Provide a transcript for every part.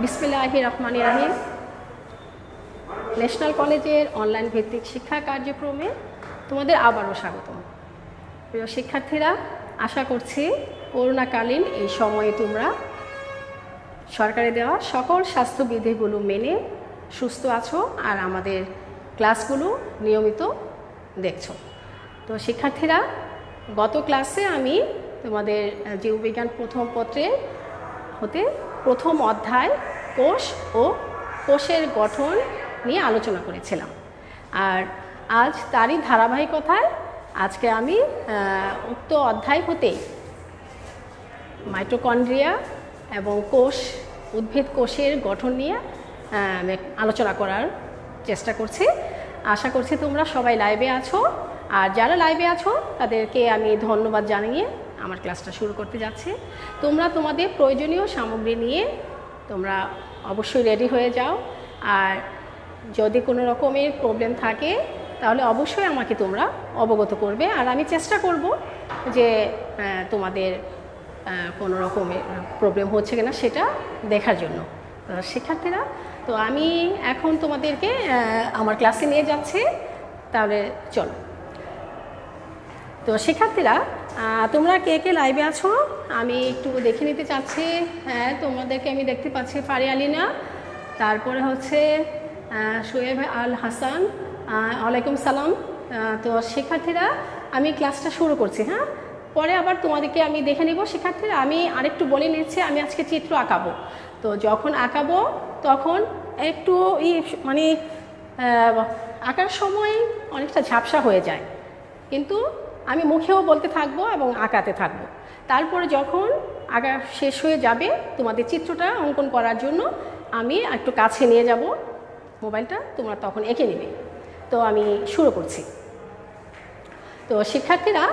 বিসমিল্লাহির রহমানির রহিম। ন্যাশনাল কলেজের অনলাইন ভিত্তিক শিক্ষা কার্যক্রমে তোমাদের আবারও স্বাগতম। প্রিয় শিক্ষার্থীরা, আশা করছি করোনাকালীন এই সময়ে তোমরা সরকারি দেওয়া সকল স্বাস্থ্যবিধিগুলো মেনে সুস্থ আছো আর আমাদের ক্লাসগুলো নিয়মিত দেখছো। তো শিক্ষার্থীরা, গত ক্লাসে আমি তোমাদের জীববিজ্ঞান প্রথম পত্রে হতে প্রথম অধ্যায় কোষ ও কোষের গঠন নিয়ে আলোচনা করেছিলাম, আর আজ তারই ধারাবাহিকতায় আজকে আমি উক্ত অধ্যায় হতেই মাইটোকন্ড্রিয়া এবং কোষ, উদ্ভিদ কোষের গঠন নিয়ে আলোচনা করার চেষ্টা করছি। আশা করছি তোমরা সবাই লাইভে আছো, আর যারা লাইভে আছো তাদেরকে আমি ধন্যবাদ জানিয়ে আমার ক্লাসটা শুরু করতে যাচ্ছি। তোমরা তোমাদের প্রয়োজনীয় সামগ্রী নিয়ে তোমরা অবশ্যই রেডি হয়ে যাও, আর যদি কোনো রকমের প্রবলেম থাকে তাহলে অবশ্যই আমাকে তোমরা অবগত করবে, আর আমি চেষ্টা করব যে তোমাদের কোনো রকমের প্রবলেম হচ্ছে কিনা সেটা দেখার জন্য। শিক্ষার্থীরা, তো আমি এখন তোমাদেরকে আমার ক্লাসে নিয়ে যাচ্ছি, তাহলে চলো। তো শিক্ষার্থীরা, তোমরা কে কে লাইভে আছো আমি একটু দেখে নিতে চাচ্ছি। হ্যাঁ, তোমাদেরকে আমি দেখতে পাচ্ছি। ফারিয়া আলিনা, তারপরে হচ্ছে শোয়েব আল হাসান, ওয়ালাইকুম সালাম। তো শিক্ষার্থীরা, আমি ক্লাসটা শুরু করছি। হ্যাঁ, পরে আবার তোমাদেরকে আমি দেখে নিব। শিক্ষার্থীরা, আমি আরেকটু বলে নিচ্ছি, আমি আজকে চিত্র আঁকাবো। তো যখন আঁকাবো তখন একটু মানে আঁকার সময় অনেকটা ঝাপসা হয়ে যায়, কিন্তু আমি মুখেও বলতে থাকবো এবং আঁকাতে থাকবো। তারপরে যখন আঁকা শেষ হয়ে যাবে তোমাদের চিত্রটা অঙ্কন করার জন্য আমি একটু কাছে নিয়ে যাব মোবাইলটা, তোমরা তখন এঁকে নেবে। তো আমি শুরু করছি। তো শিক্ষার্থীরা,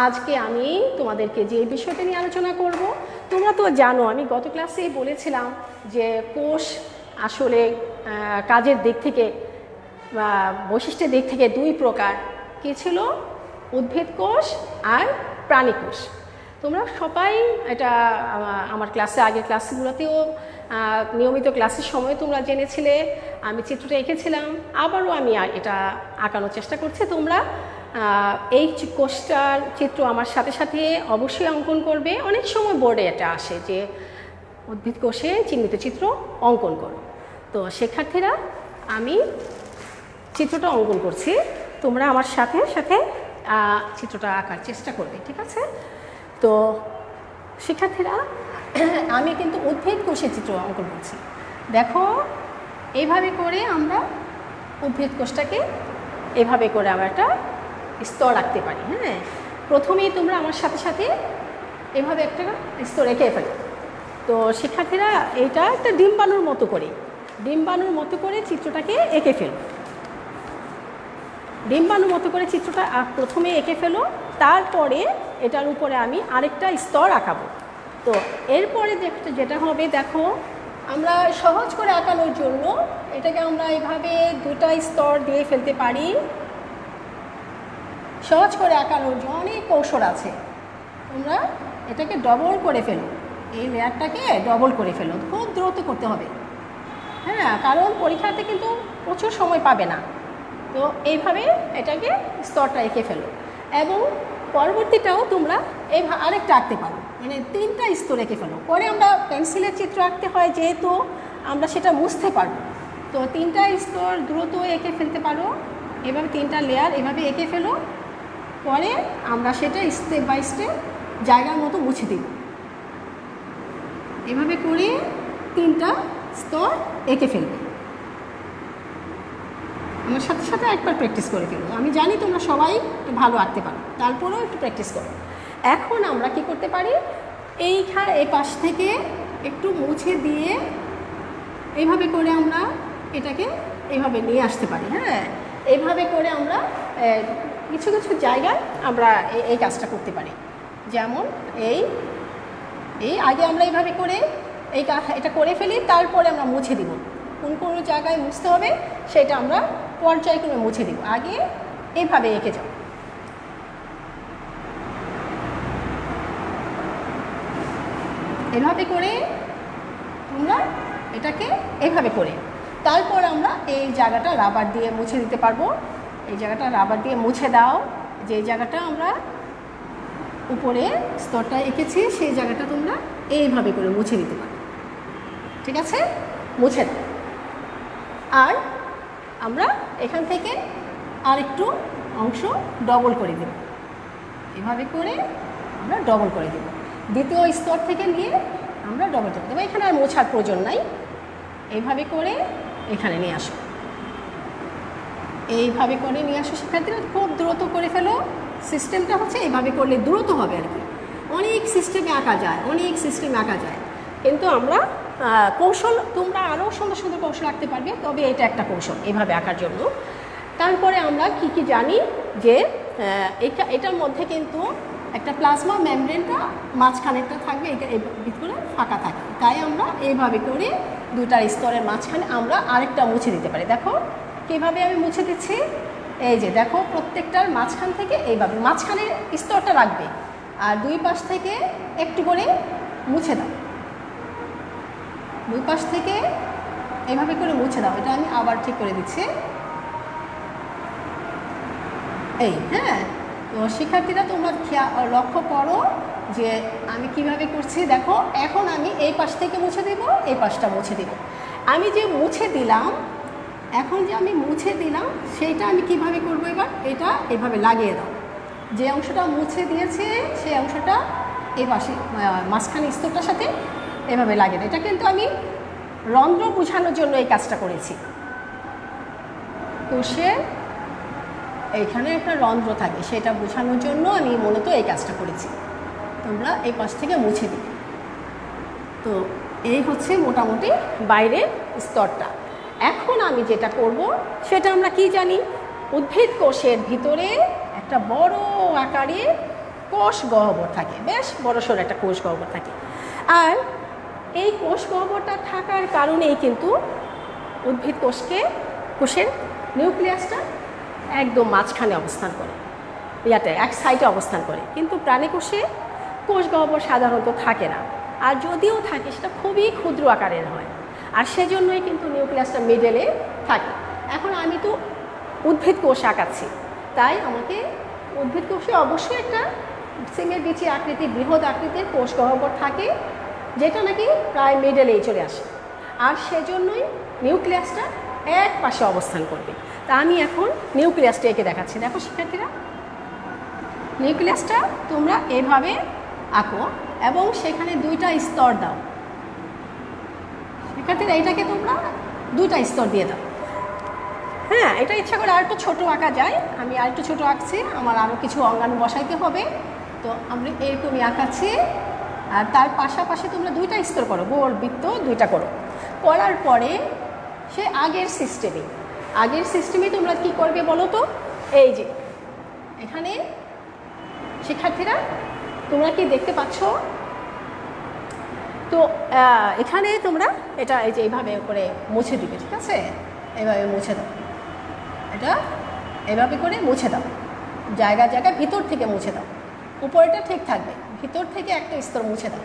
আজকে আমি তোমাদেরকে যে বিষয়টা নিয়ে আলোচনা করব, তোমরা তো জানো আমি গত ক্লাসেই বলেছিলাম যে কোষ আসলে কাজের দিক থেকে বা বৈশিষ্ট্যের দিক থেকে দুই প্রকার। কী ছিল? উদ্ভিদ কোষ আর প্রাণী কোষ। তোমরা সবাই এটা আমার ক্লাসে, আগের ক্লাসগুলোতেও নিয়মিত ক্লাসের সময় তোমরা জেনেছিলে। আমি চিত্রটা এঁকেছিলাম, আবারও আমি এটা আঁকানোর চেষ্টা করছি। তোমরা এই কোষটার চিত্র আমার সাথে সাথে অবশ্যই অঙ্কন করবে। অনেক সময় বোর্ডে এটা আসে যে উদ্ভিদ কোষে চিহ্নিত চিত্র অঙ্কন করো। তো শিক্ষার্থীরা, আমি চিত্রটা অঙ্কন করছি, তোমরা আমার সাথে সাথে চিত্রটা আঁকার চেষ্টা করবে, ঠিক আছে? তো শিক্ষার্থীরা, আমি কিন্তু উদ্ভিদ কোষের চিত্র অঙ্কন করছি। দেখো, এইভাবে করে আমরা উদ্ভিদ কোষটাকে এভাবে করে আমরা একটা স্তর আঁকতে পারি। হ্যাঁ, প্রথমেই তোমরা আমার সাথে সাথে এভাবে একটা স্তর এঁকে ফেলো। তো শিক্ষার্থীরা, এইটা একটা ডিম্বাণুর মতো করে চিত্রটাকে এঁকে ফেলো। ডিম্বাণুর মতো করে চিত্রটা প্রথমে এঁকে ফেলো, তারপরে এটার উপরে আমি আরেকটা স্তর আঁকাবো। তো এরপরে যেটা হবে, দেখো, আমরা সহজ করে আঁকানোর জন্য এটাকে আমরা এইভাবে দুটা স্তর দিয়ে ফেলতে পারি। সহজ করে আঁকানোর জন্য অনেক কৌশল আছে। তোমরা এটাকে ডবল করে ফেলো, এই লেয়ারটাকে ডবল করে ফেলো, খুব দ্রুত করতে হবে। হ্যাঁ, কারণ পরীক্ষাতে কিন্তু প্রচুর সময় পাবে না। তো এইভাবে এটাকে স্তরটা এঁকে ফেলো, এবং পরবর্তীটাও তোমরা আরেকটা আঁকতে পারো, মানে তিনটা স্তর এঁকে ফেলো। পরে আমরা পেন্সিলের চিত্র আঁকতে হয়, যেহেতু আমরা সেটা মুছতে পারবো। তো তিনটা স্তর দ্রুত এঁকে ফেলতে পারো, এভাবে তিনটা লেয়ার এভাবে এঁকে ফেলো। পরে আমরা সেটা স্টেপ বাই স্টেপ জায়গার মতো মুছে দিব। এভাবে করে তিনটা স্তর এঁকে ফেলবে। আমার সাথে সাথে একবার প্র্যাকটিস করে ফেলবো। আমি জানি তোমরা সবাই একটু ভালো আঁকতে পারো, তারপরেও একটু প্র্যাকটিস করো। এখন আমরা কি করতে পারি, এই পাশ থেকে একটু মুছে দিয়ে এইভাবে করে আমরা এটাকে এইভাবে নিয়ে আসতে পারি। হ্যাঁ, এইভাবে করে আমরা কিছু কিছু জায়গায় আমরা এই কাজটা করতে পারি। যেমন এই আগে আমরা এইভাবে করে এটা করে ফেলি, তারপরে আমরা মুছে দিব। কোন জায়গায় মুছতে হবে সেটা আমরা পর্যায়ক্রমে মুছে দিব। আগে এইভাবে এঁকে যাও। এভাবে করে তোমরা এটাকে এইভাবে করে। তারপর আমরা এই জায়গাটা রাবার দিয়ে মুছে দিতে পারবো। এই জায়গাটা রাবার দিয়ে মুছে দাও, যে জায়গাটা আমরা উপরে স্তরটা এঁকেছি সেই জায়গাটা তোমরা এইভাবে করে মুছে দিতে পারো। ঠিক আছে, মুছে দাও। আর আমরা এখান থেকে আর একটু অংশ ডবল করে দেব, এভাবে করে আমরা ডবল করে দেব। দ্বিতীয় স্তর থেকে নিয়ে আমরা ডবল করে দেবো। এখানে আর মোছার প্রয়োজন নাই, এইভাবে করে এখানে নিয়ে আসো, এইভাবে করে নিয়ে আসো। শিক্ষার্থীরা খুব দ্রুত করে ফেলো। সিস্টেমটা হচ্ছে এইভাবে করলে দ্রুত হবে আর কি। অনেক সিস্টেমে আঁকা যায়, অনেক সিস্টেমে আঁকা যায়, কিন্তু আমরা কৌশল, তোমরা আরও সুন্দর সুন্দর কৌশল আঁকতে পারবে, তবে এটা একটা কৌশল এইভাবে আঁকার জন্য। তারপরে আমরা কি জানি যে এটার মধ্যে কিন্তু একটা প্লাজমা মেমব্রেনটা মাঝখানেরটা থাকবে, এটা ভিতরে ফাঁকা থাকে, তাই আমরা এইভাবে করে দুটার স্তরের মাঝখানে আমরা আরেকটা মুছে দিতে পারি। দেখো কীভাবে আমি মুছে দিচ্ছি, এই যে দেখো প্রত্যেকটার মাঝখান থেকে এইভাবে মাঝখানের স্তরটা রাখবে, আর দুই পাশ থেকে একটু করে মুছে দাও, দুই পাশ থেকে এইভাবে করে মুছে দাও। এটা আমি আবার ঠিক করে দিচ্ছি, এই হ্যাঁ। তো শিক্ষার্থীরা তোমরা লক্ষ্য করো যে আমি কিভাবে করছি। দেখো এখন আমি এই পাশ থেকে মুছে দেব, এই পাশটা মুছে দেব। আমি যে মুছে দিলাম, এখন যে আমি মুছে দিলাম সেইটা আমি কিভাবে করব, এবার এটা এভাবে লাগিয়ে দাও। যে অংশটা মুছে দিয়েছে সেই অংশটা এই পাশে মাঝখানে স্তরটার সাথে এভাবে লাগিয়ে দাও। এটা কিন্তু আমি রন্ধ্র বোঝানোর জন্য এই কাজটা করেছি। কোষের এইখানে একটা রন্ধ্র থাকে, সেটা বোঝানোর জন্য আমি মূলত এই কাজটা করেছি। তোমরা এই পাশ থেকে মুছে দিবে। তো এই হচ্ছে মোটামুটি বাইরের স্তরটা। এখন আমি যেটা করব সেটা আমরা কি জানি, উদ্ভিদ কোষের ভিতরে একটা বড় আকারের কোষ গহ্বর থাকে, বেশ বড়সড় একটা কোষ গহ্বর থাকে। আর এই কোষ গহ্বরটা থাকার কারণেই কিন্তু উদ্ভিদ কোষের নিউক্লিয়াসটা একদম মাঝখানে অবস্থান করে, ইয়াতে এক সাইডে অবস্থান করে। কিন্তু প্রাণী কোষে কোষ গহ্বর সাধারণত থাকে না, আর যদিও থাকে সেটা খুবই ক্ষুদ্র আকারের হয়, আর সেজন্যই কিন্তু নিউক্লিয়াসটা মিডলে থাকে। এখন আমি তো উদ্ভিদ কোষ আঁকাচ্ছি, তাই আমাকে উদ্ভিদ কোষে অবশ্যই একটা সিমের বিচি আকৃতির বৃহৎ আকৃতির কোষ গহ্বর থাকে, যেটা নাকি প্রায় মিডলেই চলে আসে, আর সেজন্যই নিউক্লিয়াসটা এক পাশে অবস্থান করবে। তা আমি এখন নিউক্লিয়াসটা এঁকে দেখাচ্ছি। দেখো শিক্ষার্থীরা, নিউক্লিয়াসটা তোমরা এভাবে আঁকো এবং সেখানে দুইটা স্তর দাও। শিক্ষার্থীরা এইটাকে তোমরা দুইটা স্তর দিয়ে দাও। হ্যাঁ, এটা ইচ্ছা করে আর একটু ছোটো আঁকা যায়, আমি আর একটু ছোটো আঁকছি, আমার আরও কিছু অঙ্গাণু বসাইতে হবে, তো আমি এরকমই আঁকাচ্ছি। আর তার পাশাপাশি তোমরা দুইটা স্তর করো, গোল বৃত্ত দুইটা করো। করার পরে সে আগের সিস্টেমে তোমরা কি করবে বলো তো, এই যে এখানে শিক্ষার্থীরা তোমরা কি দেখতে পাচ্ছ, তো এখানে তোমরা এটা এই যে এইভাবে করে মুছে দিবে। ঠিক আছে, এইভাবে মুছে দাও, এটা এভাবে করে মুছে দাও, জায়গায় জায়গায় ভিতর থেকে মুছে দাও। উপরেটা ঠিক থাকবে, ভিতর থেকে একটা স্তর মুছে দাও।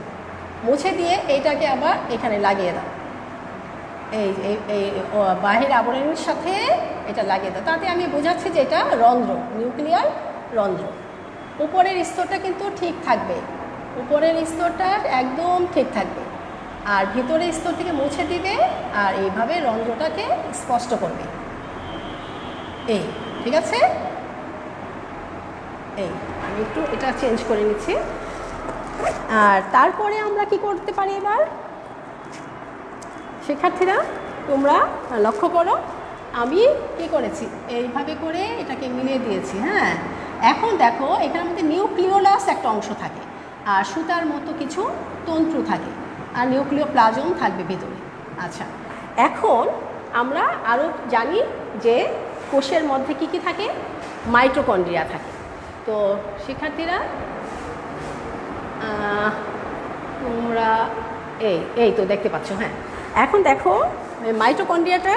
মুছে দিয়ে এইটাকে আবার এখানে লাগিয়ে দাও, এই এই বাহির আবরণের সাথে এটা লাগিয়ে দাও। তাতে আমি বোঝাচ্ছি যে এটা রন্ধ্র, নিউক্লিয়ার রন্ধ্র। উপরের স্তরটা কিন্তু ঠিক থাকবে, উপরের স্তরটা একদম ঠিক থাকবে, আর ভিতরের স্তর থেকে মুছে দিবে, আর এইভাবে রন্ধ্রটাকে স্পষ্ট করবে। এই ঠিক আছে, এই আমি একটু এটা চেঞ্জ করে নিচ্ছি। আর তারপরে আমরা কি করতে পারি, এবার শিক্ষার্থীরা তোমরা লক্ষ্য করো, আমি কি করেছি, এইভাবে করে এটাকে মিলিয়ে দিয়েছি। হ্যাঁ, এখন দেখো এখানের মধ্যে নিউক্লিওলাস একটা অংশ থাকে, আর সুতার মতো কিছু তন্তু থাকে, আর নিউক্লিওপ্লাজম থাকবে ভিতরে। আচ্ছা, এখন আমরা আরও জানি যে কোষের মধ্যে কি থাকে, মাইটোকন্ড্রিয়া থাকে। তো শিক্ষার্থীরা তোমরা এই তো দেখতে পাচ্ছ। হ্যাঁ, এখন দেখো মাইটোকন্ড্রিয়াটা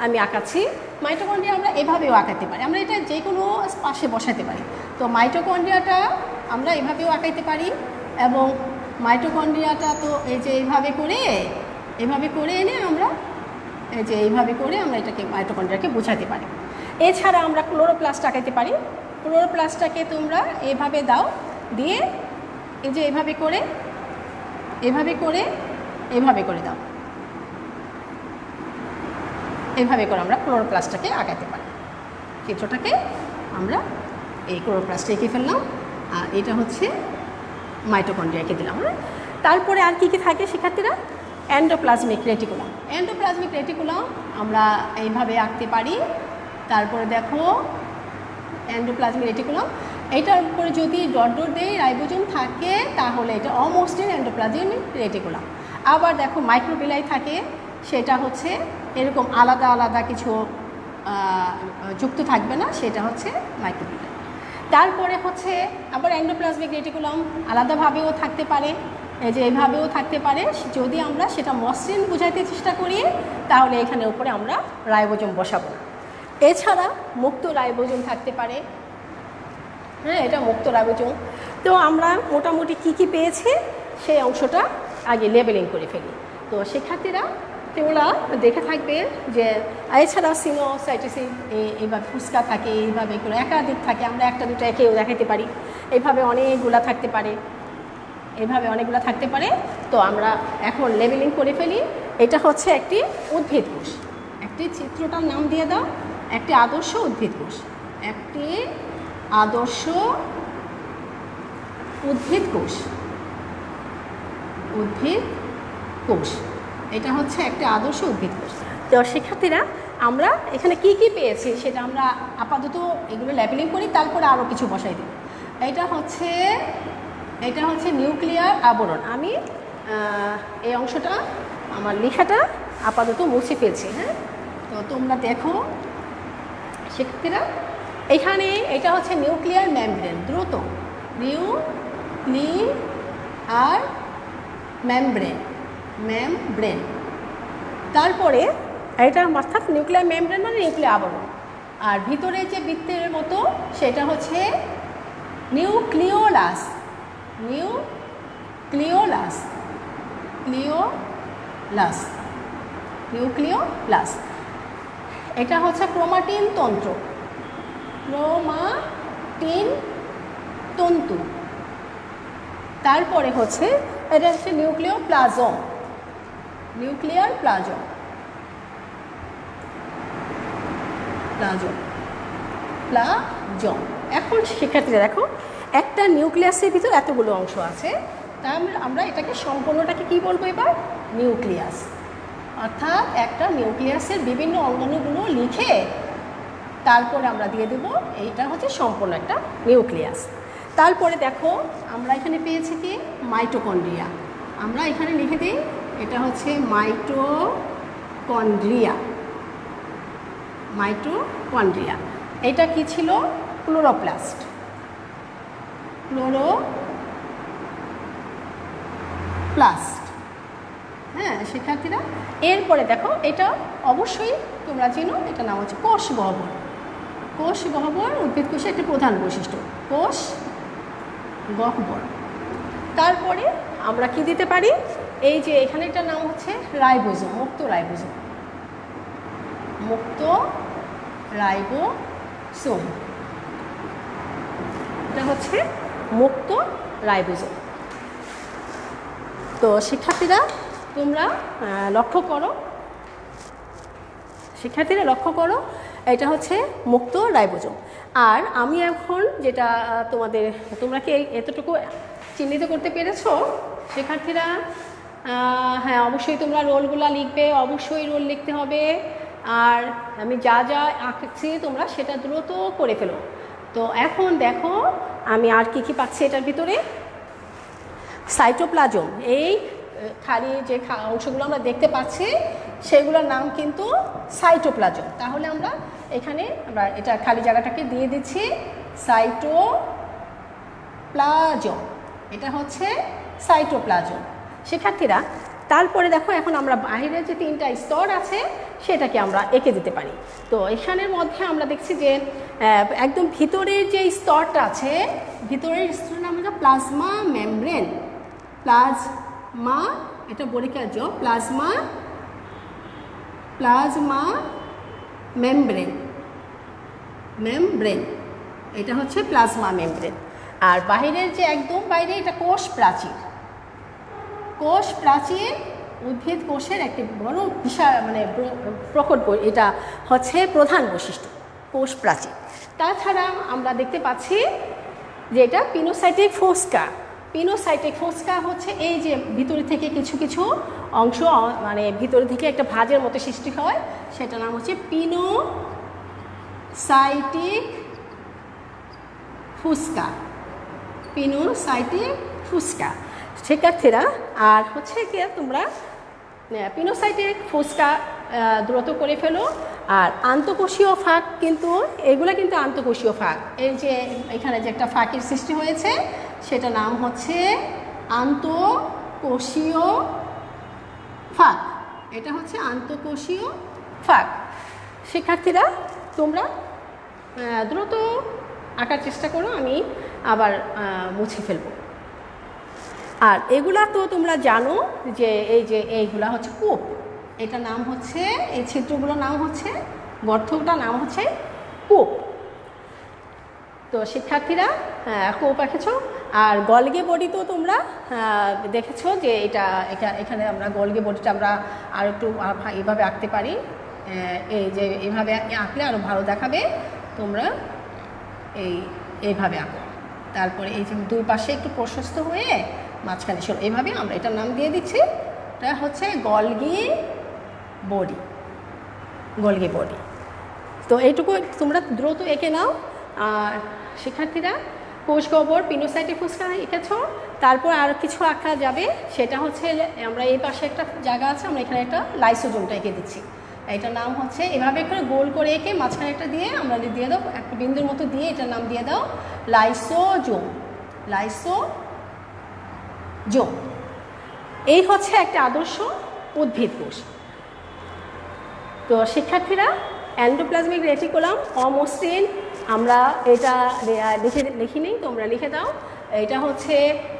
আমি আঁকাচ্ছি। মাইটোকন্ড্রিয়া আমরা এভাবেও আঁকাতে পারি, আমরা এটা যে কোনো পাশে বসাতে পারি। তো মাইটোকন্ড্রিয়াটা আমরা এভাবেও আঁকাইতে পারি, এবং মাইটোকন্ড্রিয়াটা তো এই যে এইভাবে করে এভাবে করে এনে আমরা এই যে এইভাবে করে আমরা এটাকে মাইটোকন্ড্রিয়াকে বোঝাতে পারি। এছাড়া আমরা ক্লোরোপ্লাস্ট আঁকাতে পারি। ক্লোরোপ্লাস্টটাকে তোমরা এভাবে দাও, দিয়ে এই যে এভাবে করে এভাবে করে এভাবে করে দাও, এভাবে করে আমরা ক্লোরোপ্লাস্টটাকে আঁকাতে পারি। চিত্রটাকে আমরা এই ক্লোরোপ্লাস্টে এঁকে ফেললাম, আর এটা হচ্ছে মাইটোকন্ড্রিয়াকে দিলাম। তারপরে আর কি কি থাকে শিক্ষার্থীরা? Endoplasmic reticulum. এন্ডোপ্লাজমিক রেটিকুলাম আমরা এইভাবে আঁকতে পারি। তারপরে দেখো এন্ডোপ্লাজমিক রেটিকুলাম, এইটার উপরে যদি ডট ডট দিয়ে রাইবোজোম থাকে তাহলে এটা অমসৃণ এন্ডোপ্লাজমিক রেটিকুলাম। আবার দেখো মাইক্রোবিলাই থাকে, সেটা হচ্ছে এরকম আলাদা আলাদা কিছু যুক্ত থাকবে না, সেটা হচ্ছে মাইক্রোবিলাই। তারপরে হচ্ছে আবার এন্ডোপ্লাজমিক রেটিকুলাম আলাদাভাবেও থাকতে পারে, এই যে এইভাবেও থাকতে পারে। যদি আমরা সেটা মসৃণ বোঝাইতে চেষ্টা করি তাহলে এখানে উপরে আমরা রাইবোজোম বসাবো না। এছাড়া মুক্ত রাইবোজোম থাকতে পারে, হ্যাঁ, এটা মুক্ত রাইবোজোম। তো আমরা মোটামুটি কি কি পেয়েছি সেই অংশটা আগে লেবেলিং করে ফেলি। তো শিক্ষার্থীরা তোমরা দেখে থাকবে যে এছাড়া সিনোসাইটোসিস এইভাবে ফুসকা থাকে, এইভাবে করে একাধিক থাকে, আমরা একটা দুটো একেও দেখাতে পারি, এইভাবে অনেকগুলা থাকতে পারে, এইভাবে অনেকগুলো থাকতে পারে। তো আমরা এখন লেবেলিং করে ফেলি। এটা হচ্ছে একটি উদ্ভিদ কোষ। একটি চিত্রটার নাম দিয়ে দাও, একটি আদর্শ উদ্ভিদ কোষ। একটি আদর্শ উদ্ভিদ কোষ। উদ্ভিদ কোষ, এটা হচ্ছে একটি আদর্শ উদ্ভিদ কোষ। তো শিক্ষার্থীরা আমরা এখানে কি কি পেয়েছি সেটা আমরা আপাতত এগুলো লেবেলিং করি, তারপরে আরও কিছু বসাই দিই। এটা হচ্ছে নিউক্লিয়ার আবরণ। আমি এই অংশটা আমার লেখাটা আপাতত মুছে ফেলছি। হ্যাঁ, তো তোমরা দেখো শিক্ষার্থীরা, এখানে এটা হচ্ছে নিউক্লিয়ার মেমব্রেন। দ্রুত নিউক্লিয়ার মেমব্রেন। তারপরে এটা অর্থাৎ নিউক্লিয়ার মেমব্রেন মানে নিউক্লিয়ার আবরণ। আর ভিতরে যে বৃত্তের মতো সেটা হচ্ছে নিউক্লিওলাস। নিউক্লিওলাস এটা হচ্ছে ক্রোমাটিন তন্তু। তারপরে হচ্ছে এটা হচ্ছে নিউক্লিয়ার প্লাজম। এখন শিক্ষার্থীরা দেখো, একটা নিউক্লিয়াসের ভিতর এতগুলো অংশ আছে, তাই আমরা এটাকে সম্পূর্ণটাকে কি বলবো এবার? নিউক্লিয়াস। অর্থাৎ একটা নিউক্লিয়াসের বিভিন্ন অঙ্গাণুগুলো লিখে তারপরে আমরা দিয়ে দেব এইটা হচ্ছে সম্পূর্ণ একটা নিউক্লিয়াস। তারপরে দেখো আমরা এখানে পেয়েছি কি মাইটোকন্ড্রিয়া। আমরা এখানে লিখে দিই এটা হচ্ছে মাইটোকন্ড্রিয়া। এটা কি ছিল? ক্লোরোপ্লাস্ট। হ্যাঁ শিক্ষার্থীরা, এরপরে দেখো এটা অবশ্যই তোমরা চিনো, এটা নাম হচ্ছে কোষ গহ্বর। কোষ গহ্বর উদ্ভিদ কোষের একটি প্রধান বৈশিষ্ট্য, কোষ গহ্বর। তারপরে আমরা কি দিতে পারি? এই যে এখানে একটা নাম হচ্ছে রাইবোজোম, মুক্ত রাইবোজোম। এটা হচ্ছে মুক্ত রাইবোজোম। তো শিক্ষার্থীরা তোমরা লক্ষ্য করো, এটা হচ্ছে মুক্ত রাইবোজোম। আর আমি এখন যেটা তোমরা কি এতটুকু চিহ্নিত করতে পেরেছো শিক্ষার্থীরা? হ্যাঁ, অবশ্যই তোমরা রোলগুলো লিখবে, অবশ্যই রোল লিখতে হবে। আর আমি যা আঁকছি তোমরা সেটা দ্রুত করে ফেলো। তো এখন দেখো আমি আর কি পাচ্ছি এটার ভিতরে। সাইটোপ্লাজম, এই খালি যে অংশগুলো আমরা দেখতে পাচ্ছি সেগুলোর নাম কিন্তু সাইটোপ্লাজম। তাহলে আমরা এখানে এটা খালি জায়গাটাকে দিয়ে দিচ্ছি সাইটোপ্লাজম। এটা হচ্ছে সাইটোপ্লাজম শিক্ষার্থীরা। তারপরে দেখো এখন আমরা বাইরের যে তিনটা স্তর আছে সেটাকে আমরা এঁকে দিতে পারি। তো এখানের মধ্যে আমরা দেখছি যে একদম ভিতরের যে স্তরটা আছে, ভিতরের স্তরের নাম হচ্ছে প্লাজমা মেমব্রেন। মা, এটা বরিকার জ, প্লাজমা, প্লাজমা মেমব্রেন, মেমব্রেন, এটা হচ্ছে প্লাজমা মেমব্রেন। আর বাহিরের যে একদম বাইরে এটা কোষ প্রাচীর। কোষ প্রাচীর উদ্ভিদ কোষের একটি বড় বিশাল মানে প্রকট, এটা হচ্ছে প্রধান বৈশিষ্ট্য কোষ প্রাচীর। তাছাড়া আমরা দেখতে পাচ্ছি যে এটা পিনোসাইটিক ফোস্কা। পিনোসাইটিক ফোস্কা হচ্ছে এই যে ভিতরে থেকে কিছু কিছু অংশ মানে ভিতরে থেকে একটা ভাঁজের মতো সৃষ্টি হয়, সেটার নাম হচ্ছে পিনোসাইটিক ফুসকা, পিনোসাইটিক ফুসকা। শিক্ষার্থীরা আর হচ্ছে কি তোমরা পিনোসাইটিক ফুসকা দ্রুত করে ফেলো। আর আন্তঃকোষীয় ফাঁক কিন্তু এগুলো কিন্তু আন্তঃকোষীয় ফাঁক, এই যে এখানে যে একটা ফাঁকের সৃষ্টি হয়েছে সেটা নাম হচ্ছে আন্তঃকোষীয় ফাঁক, এটা হচ্ছে আন্তঃকোষীয় ফাঁক। শিক্ষার্থীরা তোমরা দ্রুত আঁকার চেষ্টা করো, আমি আবার মুছে ফেলবো। আর এগুলা তো তোমরা জানো যে এই যে এইগুলা হচ্ছে কূপ, এটা নাম হচ্ছে এই ছিদ্রগুলোর নাম হচ্ছে গর্তটার নাম হচ্ছে কূপ। তো শিক্ষার্থীরা কূপ এঁকেছো। আর গলগে বডি তো তোমরা দেখেছো যে এটা এখানে আমরা গলগে বডিটা আমরা আর একটু এইভাবে আঁকতে পারি, এই যে এইভাবে আঁকলে আরও ভালো দেখাবে। তোমরা এইভাবে আঁকো, তারপরে এই যে দুই পাশে একটু প্রশস্ত হয়ে মাঝখানে সরো, এইভাবে আমরা এটার নাম দিয়ে দিচ্ছি, এটা হচ্ছে গলগি বডি, গলগি বডি। তো এইটুকু তোমরা দ্রুত এঁকে নাও। আর শিক্ষার্থীরা কোষ গহ্বর পিনোসাইটিক ফুসকা এঁকেছো, তারপর আর কিছু আঁকা যাবে, সেটা হচ্ছে আমরা এই পাশে একটা জায়গা আছে, আমরা এখানে একটা লাইসোজোমটা এঁকে দিচ্ছি। এটার নাম হচ্ছে এভাবে করে গোল করে এঁকে মাঝখানে একটা দিয়ে আমরা দিয়ে দাও একটা বিন্দুর মতো দিয়ে এটার নাম দিয়ে দাও লাইসোজোম, লাইসোজোম। এই হচ্ছে একটা আদর্শ উদ্ভিদ কোষ। তো শিক্ষার্থীরা এন্ডোপ্লাজমিক রেটিকুলাম অমসৃণ, আমরা এটা লিখে নিই, তোমরা লিখে দাও। এটা হচ্ছে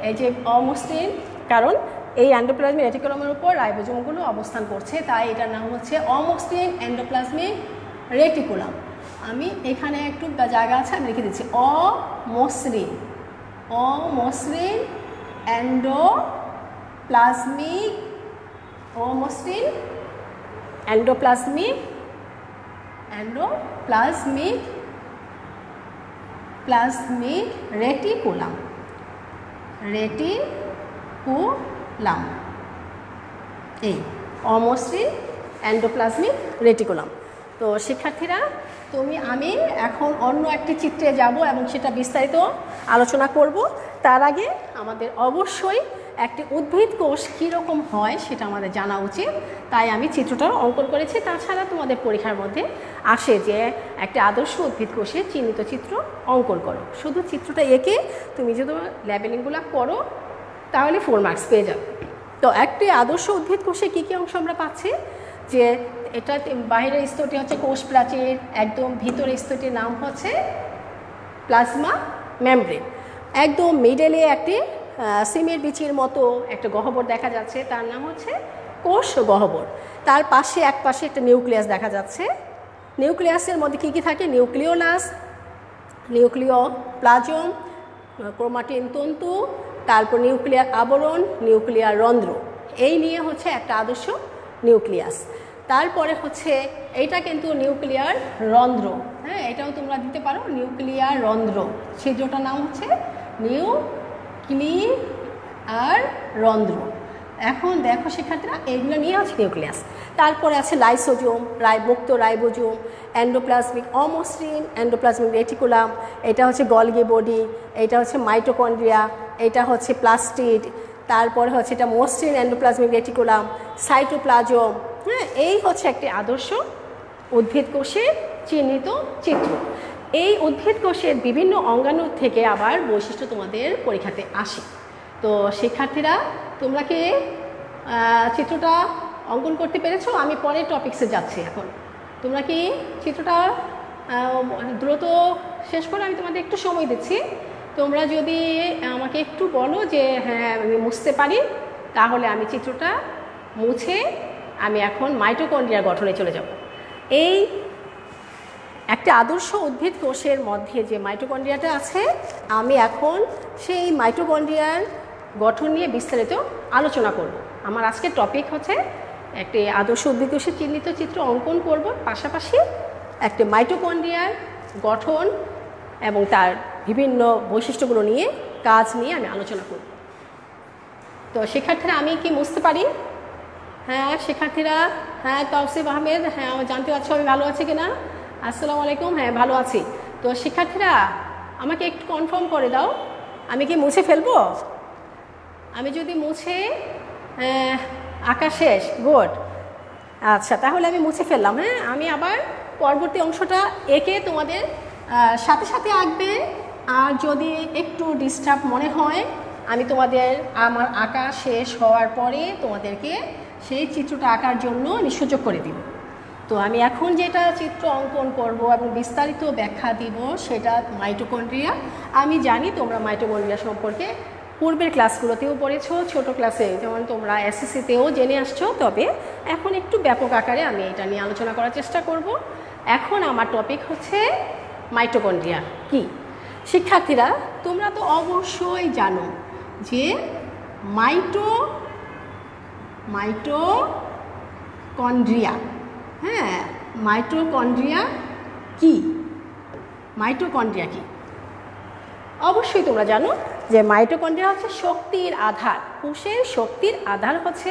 এই যে অমসৃণ, কারণ এই এন্ডোপ্লাজমিক রেটিকুলামের উপর রাইবোজোমগুলো অবস্থান করছে, তাই এটার নাম হচ্ছে অমসৃণ এন্ডোপ্লাজমিক রেটিকুলাম। আমি এখানে একটু জায়গা আছে, আমি লিখে দিচ্ছি অমসৃণ, অমসৃণ এন্ডোপ্লাজমিক, অমসৃণ এন্ডোপ্লাজমিক, প্লাজমিক রেটিকুলাম, রেটিকুলাম, এই অমসৃণ এন্ডোপ্লাজমিক রেটিকুলাম। তো শিক্ষার্থীরা আমি এখন অন্য একটি চিত্রে যাব এবং সেটা বিস্তারিত আলোচনা করব। তার আগে আমাদের অবশ্যই একটি উদ্ভিদ কোষ কীরকম হয় সেটা আমাদের জানা উচিত, তাই আমি চিত্রটাও অঙ্কন করেছি। তাছাড়া তোমাদের পরীক্ষার মধ্যে আসে যে একটা আদর্শ উদ্ভিদ কোষের চিহ্নিত চিত্র অঙ্কন করো, শুধু চিত্রটা এঁকে তুমি যদি লেবেলিংগুলো করো তাহলে 4 মার্কস পেয়ে যাবে। তো একটি আদর্শ উদ্ভিদ কোষে কী কী অংশ আমরা পাচ্ছি, যে এটা বাইরের স্তরটি হচ্ছে কোষ প্রাচীর, একদম ভিতরের স্তরটির নাম হচ্ছে প্লাজমা মেমব্রেন, একদম মিডলে একটি সিমের বিচির মতো একটা গহ্বর দেখা যাচ্ছে, তার নাম হচ্ছে কোষ গহ্বর। তার পাশে এক পাশে একটা নিউক্লিয়াস দেখা যাচ্ছে। নিউক্লিয়াসের মধ্যে কী কী থাকে, নিউক্লিওলাস, নিউক্লিওপ্লাজম, ক্রোমাটিন তন্তু, তারপর নিউক্লিয়ার আবরণ, নিউক্লিয়ার রন্ধ্র, এই নিয়ে হচ্ছে একটা আদর্শ নিউক্লিয়াস। তারপরে হচ্ছে এইটা কিন্তু নিউক্লিয়ার রন্ধ্র, হ্যাঁ এটাও তোমরা দিতে পারো, নিউক্লিয়ার রন্ধ্র, ছিদ্রটার নাম হচ্ছে নিউক্লিয়ার রন্ধ্র। এখন দেখো শিক্ষার্থীরা এইগুলো নিয়ে আছে নিউক্লিয়াস। তারপরে আছে লাইসোজোম, মুক্ত রাইবোজোম, এন্ডোপ্লাজমিক অমসৃণ এন্ডোপ্লাজমিক রেটিকুলাম, এটা হচ্ছে গলগি বডি, এটা হচ্ছে মাইটোকন্ড্রিয়া, এটা হচ্ছে প্লাস্টিড, তারপরে হচ্ছে এটা মসৃণ এন্ডোপ্লাজমিক রেটিকুলাম, সাইটোপ্লাজম। হ্যাঁ, এই হচ্ছে একটি আদর্শ উদ্ভিদ কোষের চিহ্নিত চিত্র। এই উদ্ভিদ কোষের বিভিন্ন অঙ্গাণু থেকে আবার বৈশিষ্ট্য তোমাদের পরীক্ষাতে আসে। তো শিক্ষার্থীরা তোমরা কি চিত্রটা অঙ্কন করতে পেরেছো? আমি পরের টপিক্সে যাচ্ছি। এখন তোমরা কি চিত্রটা দ্রুত শেষ করে, আমি তোমাদের একটু সময় দিচ্ছি, তোমরা যদি আমাকে একটু বলো যে হ্যাঁ আমি মুছতে পারি, তাহলে আমি চিত্রটা মুছে আমি এখন মাইটোকন্ড্রিয়ার গঠনে চলে যাব। এই একটা আদর্শ উদ্ভিদ কোষের মধ্যে যে মাইটোকন্ড্রিয়াটা আছে, আমি এখন সেই মাইটোকন্ড্রিয়ার গঠন নিয়ে বিস্তারিত আলোচনা করব। আমার আজকের টপিক হচ্ছে একটি আদর্শ উদ্ভিদ কোষের চিহ্নিত চিত্র অঙ্কন করব, পাশাপাশি একটি মাইটোকন্ড্রিয়ার গঠন এবং তার বিভিন্ন বৈশিষ্ট্যগুলো নিয়ে কাজ নিয়ে আমি আলোচনা করব। তো শিক্ষার্থীরা, আমি কি বুঝতে পারি? হ্যাঁ শিক্ষার্থীরা, হ্যাঁ তাওসিফ আহমেদ, হ্যাঁ জানতে পারছো আমি ভালো আছি কিনা? আসসালামু আলাইকুম, হ্যাঁ ভালো আছি। তো শিক্ষার্থীরা আমাকে একটু কনফার্ম করে দাও, আমি কি মুছে ফেলবো? আমি যদি মুছে আঁকা শেষ, গুড, আচ্ছা তাহলে আমি মুছে ফেললাম। হ্যাঁ, আমি আবার পরবর্তী অংশটা এঁকে তোমাদের সাথে সাথে আঁকবে, আর যদি একটু ডিস্টার্ব মনে হয় আমি তোমাদের আমার আঁকা শেষ হওয়ার পরে তোমাদেরকে সেই চিত্রটা আঁকার জন্য আমি সুযোগ করে দিব। তো আমি এখন যেটা চিত্র অঙ্কন করব এবং বিস্তারিত ব্যাখ্যা দিব সেটা মাইটোকন্ড্রিয়া। আমি জানি তোমরা মাইটোকন্ড্রিয়া সম্পর্কে পূর্বের ক্লাসগুলোতেও পড়েছো, ছোট ক্লাসে যেমন তোমরা এসএসসিতেও জেনে আসছো, তবে এখন একটু ব্যাপক আকারে আমি এটা নিয়ে আলোচনা করার চেষ্টা করব। এখন আমার টপিক হচ্ছে মাইটোকন্ড্রিয়া কি। শিক্ষার্থীরা তোমরা তো অবশ্যই জানো যে মাইটোকন্ড্রিয়া, হ্যাঁ মাইটোকন্ড্রিয়া কি, মাইটোকন্ড্রিয়া কি অবশ্যই তোমরা জানো যে মাইটোকন্ড্রিয়া হচ্ছে শক্তির আধার, কোষের শক্তির আধার হচ্ছে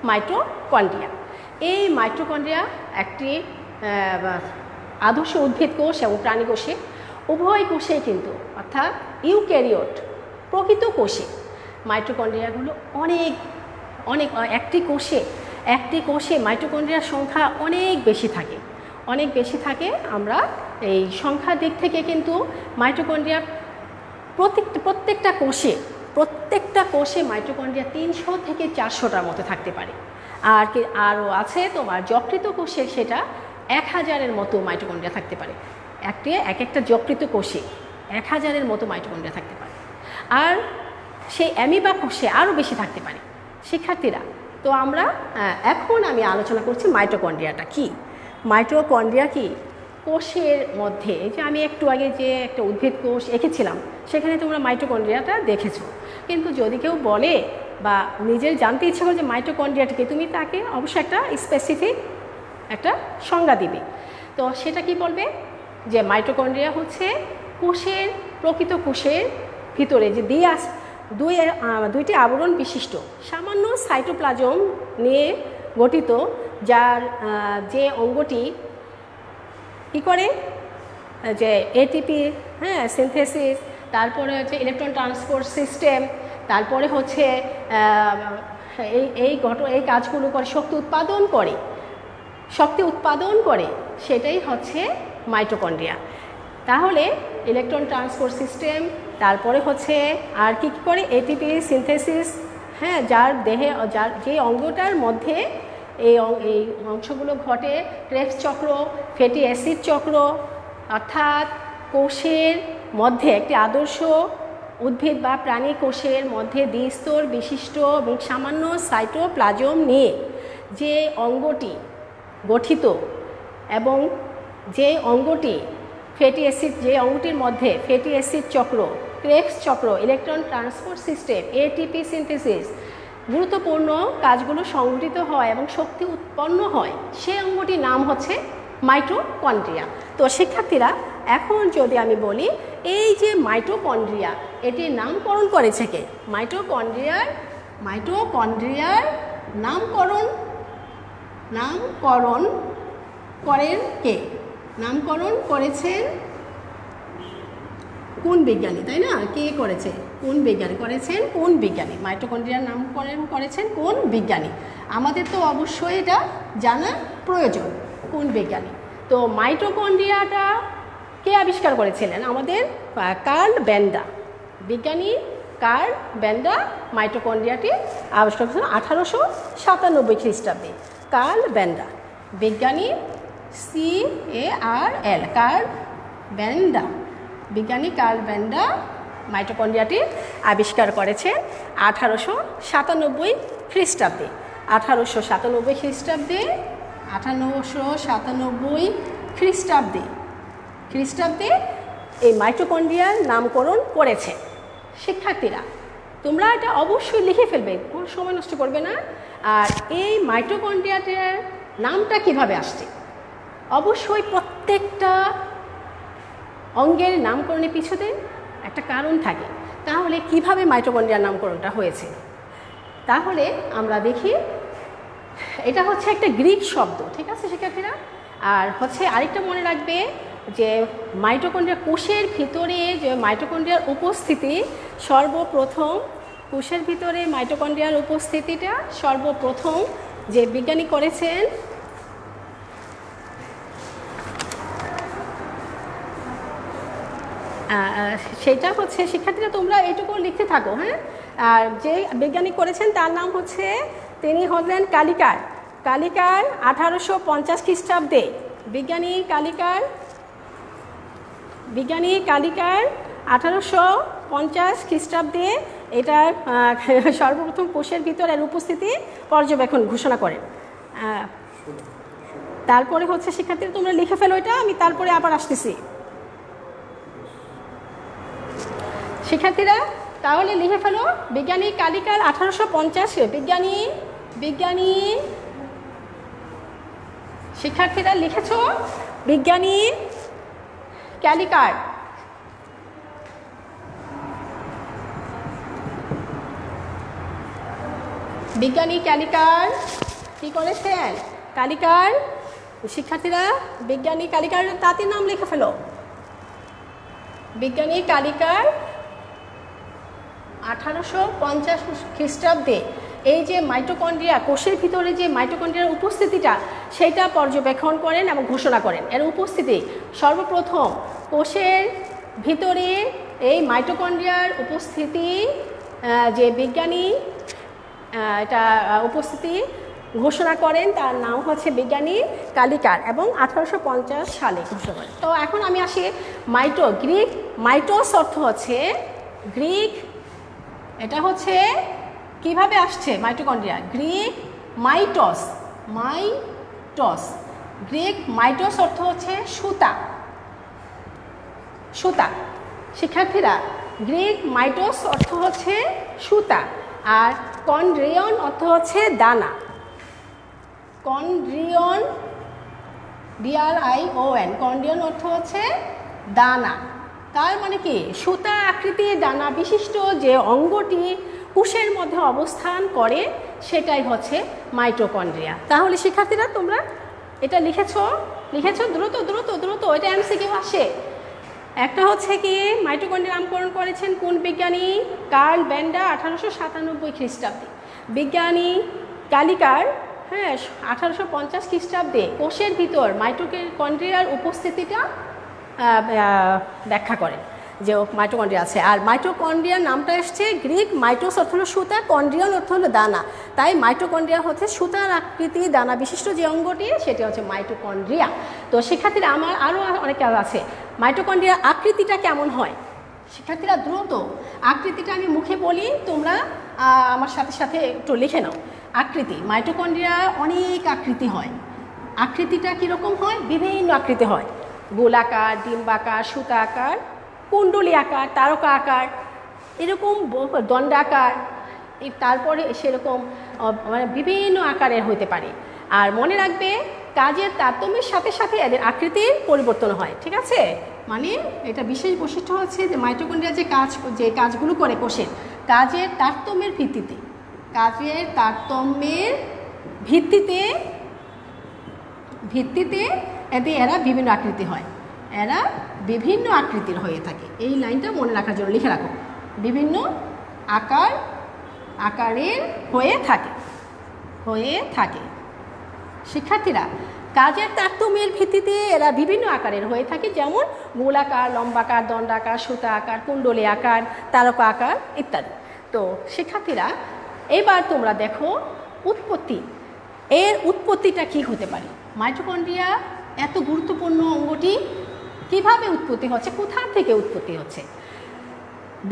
মাইটোকন্ড্রিয়া। এই মাইটোকন্ড্রিয়া একটি আদর্শ উদ্ভিদ কোষ এবং প্রাণী কোষে, উভয় কোষেই কিন্তু, অর্থাৎ ইউক্যারিওট প্রকৃত কোষে মাইটোকন্ড্রিয়াগুলো অনেক অনেক একটি কোষে মাইটোকন্ড্রিয়ার সংখ্যা অনেক বেশি থাকে। আমরা এই সংখ্যার দিক থেকে কিন্তু মাইটোকন্ড্রিয়া প্রত্যেকটা কোষে মাইটোকন্ড্রিয়া 300 থেকে 400টার মতো থাকতে পারে। আর কি আরও আছে তোমার যকৃত কোষে সেটা 1000-এর মতো মাইটোকন্ড্রিয়া থাকতে পারে। এক একটা যকৃত কোষে 1000-এর মতো মাইটোকন্ড্রিয়া থাকতে পারে, আর সেই অ্যামিবা কোষে আরও বেশি থাকতে পারে। শিক্ষার্থীরা তো আমরা এখন আমি আলোচনা করছি মাইটোকন্ড্রিয়াটা কি। মাইটোকন্ড্রিয়া কি কোষের মধ্যে, এই যে আমি একটু আগে যে একটা উদ্ভিদ কোষ এঁকেছিলাম সেখানে তোমরা মাইটোকন্ড্রিয়াটা দেখেছো, কিন্তু যদি কেউ বলে বা নিজের জানতে ইচ্ছা করে যে মাইটোকন্ড্রিয়াটাকে, তুমি তাকে অবশ্যই একটা স্পেসিফিক একটা সংজ্ঞা দিবে। তো সেটা কি বলবে যে মাইটোকন্ড্রিয়া হচ্ছে প্রকৃত কোষের ভিতরে যে দুইটি আবরণ বিশিষ্ট সামান্য সাইটোপ্লাজম নিয়ে গঠিত, যার যে অঙ্গটি কী করে যে এটিপি, হ্যাঁ সিনথেসিস, তারপরে হচ্ছে ইলেকট্রন ট্রান্সপোর্ট সিস্টেম, তারপরে হচ্ছে এই কাজগুলো করে শক্তি উৎপাদন করে, সেটাই হচ্ছে মাইটোকন্ড্রিয়া। তাহলে ইলেকট্রন ট্রান্সপোর্ট সিস্টেম, তারপরে হচ্ছে আর কি করে এটিপি সিনথেসিস, হ্যাঁ যে অঙ্গটার মধ্যে এই অংশগুলো ঘটে, ক্রেবস চক্র, ফ্যাটি অ্যাসিড চক্র, অর্থাৎ কোষের মধ্যে একটি আদর্শ উদ্ভিদ বা প্রাণী কোষের মধ্যে দ্বিস্তর বিশিষ্ট এবং সামান্য সাইটোপ্লাজম নিয়ে যে অঙ্গটি গঠিত এবং যে অঙ্গটি ফ্যাটি অ্যাসিড, যে অঙ্গটির মধ্যে ফ্যাটি অ্যাসিড চক্র, ক্রেবস চক্র, electron transport system, ATP synthesis গুরুত্বপূর্ণ কাজগুলো সংঘটিত হয় এবং শক্তি উৎপন্ন হয়, সেই অঙ্গটির নাম হচ্ছে মাইটোকন্ড্রিয়া। তো শিক্ষার্থীরা এখন যদি আমি বলি এই যে মাইটোকন্ড্রিয়া, এটির নামকরণ করেছে কে? মাইটোকন্ড্রিয়ার নামকরণ করেন কে? নামকরণ করেছেন কোন বিজ্ঞানী, তাই না? কে করেছে? কোন বিজ্ঞানী করেছেন? কোন বিজ্ঞানী মাইটোকন্ড্রিয়ার নামকরণ করেছেন? কোন বিজ্ঞানী? আমাদের তো অবশ্যই এটা জানা প্রয়োজন, কোন বিজ্ঞানী। তো মাইটোকন্ড্রিয়াটা কে আবিষ্কার করেছিলেন? আমাদের কার্ল ব্যান্ডা, বিজ্ঞানী কার্ল ব্যান্ডা মাইটোকন্ড্রিয়াটি আবিষ্কার করেছিলেন 1897 খ্রিস্টাব্দে। কার্ল ব্যান্ডা, বিজ্ঞানী CARL, কার্ল ব্যান্ডা, বিজ্ঞানী কার্ল ব্যান্ডা মাইটোকন্ড্রিয়াটি আবিষ্কার করেছেন 1897 খ্রিস্টাব্দে। 1897 খ্রিস্টাব্দে 1897 খ্রিস্টাব্দে এই মাইটোকন্ড্রিয়ার নামকরণ করেছে। শিক্ষার্থীরা তোমরা এটা অবশ্যই লিখে ফেলবে, কোনো সময় নষ্ট করবে না। আর এই মাইটোকন্ড্রিয়াটার নামটা কিভাবে আসছে, অবশ্যই প্রত্যেকটা অঙ্গের নামকরণের পিছনে একটা কারণ থাকে। তাহলে কিভাবে মাইটোকন্ড্রিয়ার নামকরণটা হয়েছে, তাহলে আমরা দেখি। এটা হচ্ছে একটা গ্রিক শব্দ, ঠিক আছে শিক্ষার্থীরা। আর হচ্ছে আরেকটা মনে রাখবে যে মাইটোকন্ড্রিয়া কোষের ভিতরে যে মাইটোকন্ড্রিয়ার উপস্থিতি সর্বপ্রথম, কোষের ভিতরে মাইটোকন্ড্রিয়ার উপস্থিতিটা সর্বপ্রথম যে বিজ্ঞানী করেছেন সেটা হচ্ছে, শিক্ষার্থীরা তোমরা এইটুকু লিখতে থাকো, হ্যাঁ। আর যে বিজ্ঞানী করেছেন তার নাম হচ্ছে, তিনি হলেন কালিকার। 1850 খ্রিস্টাব্দে বিজ্ঞানী কালিকার 1850 খ্রিস্টাব্দে এটা সর্বপ্রথম কোষের ভিতরের উপস্থিতি পর্যবেক্ষণ ঘোষণা করেন। তারপরে হচ্ছে শিক্ষার্থীরা তোমরা লিখে ফেলো এটা, আমি তারপরে আবার আসতেছি। শিক্ষার্থীরা তাহলে লিখে ফেলো, বিজ্ঞানী কালিকার 1850 বিজ্ঞানী শিক্ষার্থীরা লিখেছ বিজ্ঞানী ক্যালিকার। বিজ্ঞানী ক্যালিকার কি করেছেন? কালিকার। শিক্ষার্থীরা বিজ্ঞানী কালিকার তাঁতির নাম লিখে ফেলো। বিজ্ঞানী কালিকার 1850 খ্রিস্টাব্দে এই যে মাইটোকন্ড্রিয়া, কোষের ভিতরে যে মাইটোকন্ড্রিয়ার উপস্থিতিটা সেটা পর্যবেক্ষণ করেন এবং ঘোষণা করেন। এর উপস্থিতি সর্বপ্রথম কোষের ভিতরে এই মাইটোকন্ড্রিয়ার উপস্থিতি যে বিজ্ঞানী এটা উপস্থিতি ঘোষণা করেন তার নাম হচ্ছে বিজ্ঞানী কালিকার, এবং 1850 সালে ঘোষণা করেন। তো এখন আমি আসি গ্রিক মাইটোস অর্থ হচ্ছে গ্রিক, এটা হচ্ছে কিভাবে আসছে মাইটোকন্ড্রিয়া, গ্রিক মাইটোস। গ্রিক মাইটোস অর্থ হচ্ছে সুতা। শিক্ষার্থীরা গ্রিক মাইটোস অর্থ হচ্ছে সুতা, আর কন্ড্রিয়ন অর্থ হচ্ছে দানা। কন্ড্রিয়ন DRION, কন্ড্রিয়ন অর্থ হচ্ছে দানা। তার মানে কি, সুতা আকৃতির দানা বিশিষ্ট যে অঙ্গটি কোষের মধ্যে অবস্থান করে সেটাই হচ্ছে মাইটোকন্ড্রিয়া। তাহলে শিক্ষার্থীরা তোমরা এটা লিখেছো দ্রুত, এটা MCQ আসে। একটা হচ্ছে কি, মাইটোকন্ড্রিয়া নামকরণ করেছেন কোন বিজ্ঞানী? কার্ল ব্যান্ডা 1897 খ্রিস্টাব্দে। বিজ্ঞানী কালিকার 1850 খ্রিস্টাব্দে কোষের ভিতর মাইটোকন্ড্রিয়ার উপস্থিতিটা ব্যাখ্যা করেন যে মাইটোকন্ড্রিয়া আছে। আর মাইটোকন্ড্রিয়ার নামটা এসছে গ্রিক, মাইটোস অর্থ হলো সুতা, কন্ড্রিয়ন অর্থ হলো দানা। তাই মাইটোকন্ড্রিয়া হচ্ছে সুতার আকৃতি দানা বিশিষ্ট যে অঙ্গটি সেটি হচ্ছে মাইটোকন্ড্রিয়া। তো শিক্ষার্থীরা আমার আরও অনেক কাজ আছে। মাইটোকন্ড্রিয়ার আকৃতিটা কেমন হয়? শিক্ষার্থীরা দ্রুত আকৃতিটা আমি মুখে বলি, তোমরা আমার সাথে সাথে একটু লিখে নাও। আকৃতি, মাইটোকন্ড্রিয়া অনেক আকৃতি হয়। আকৃতিটা কীরকম হয়? বিভিন্ন আকৃতি হয়, গোলাকার, ডিম্বাকার, সুতা আকার, কুণ্ডলী আকার, তারকা আকার, এরকম দণ্ডাকার, তারপরে সেরকম মানে বিভিন্ন আকারের হতে পারে। আর মনে রাখবে কাজের তারতম্যের সাথে সাথে এদের আকৃতির পরিবর্তন হয়, ঠিক আছে? মানে এটা বিশেষ বৈশিষ্ট্য হচ্ছে যে মাইটোকন্ড্রিয়া যে কাজগুলো করে কোষের, কাজের তারতম্যের ভিত্তিতে এরা বিভিন্ন আকৃতি হয়, এরা বিভিন্ন আকৃতির হয়ে থাকে। এই লাইনটা মনে রাখার জন্য লিখে রাখো, বিভিন্ন আকারের হয়ে থাকে। শিক্ষার্থীরা কাজের তারতম্যের ভিত্তিতে এরা বিভিন্ন আকারের হয়ে থাকে, যেমন গোলাকার, লম্বাকার, দণ্ডাকার, সুতা আকার, কুণ্ডলী আকার, তারকা আকার ইত্যাদি। তো শিক্ষার্থীরা এবার তোমরা দেখো উৎপত্তিটা কি হতে পারে। মাইটোকন্ড্রিয়া এত গুরুত্বপূর্ণ অঙ্গটি কিভাবে উৎপত্তি হচ্ছে, কোথা থেকে উৎপত্তি হচ্ছে?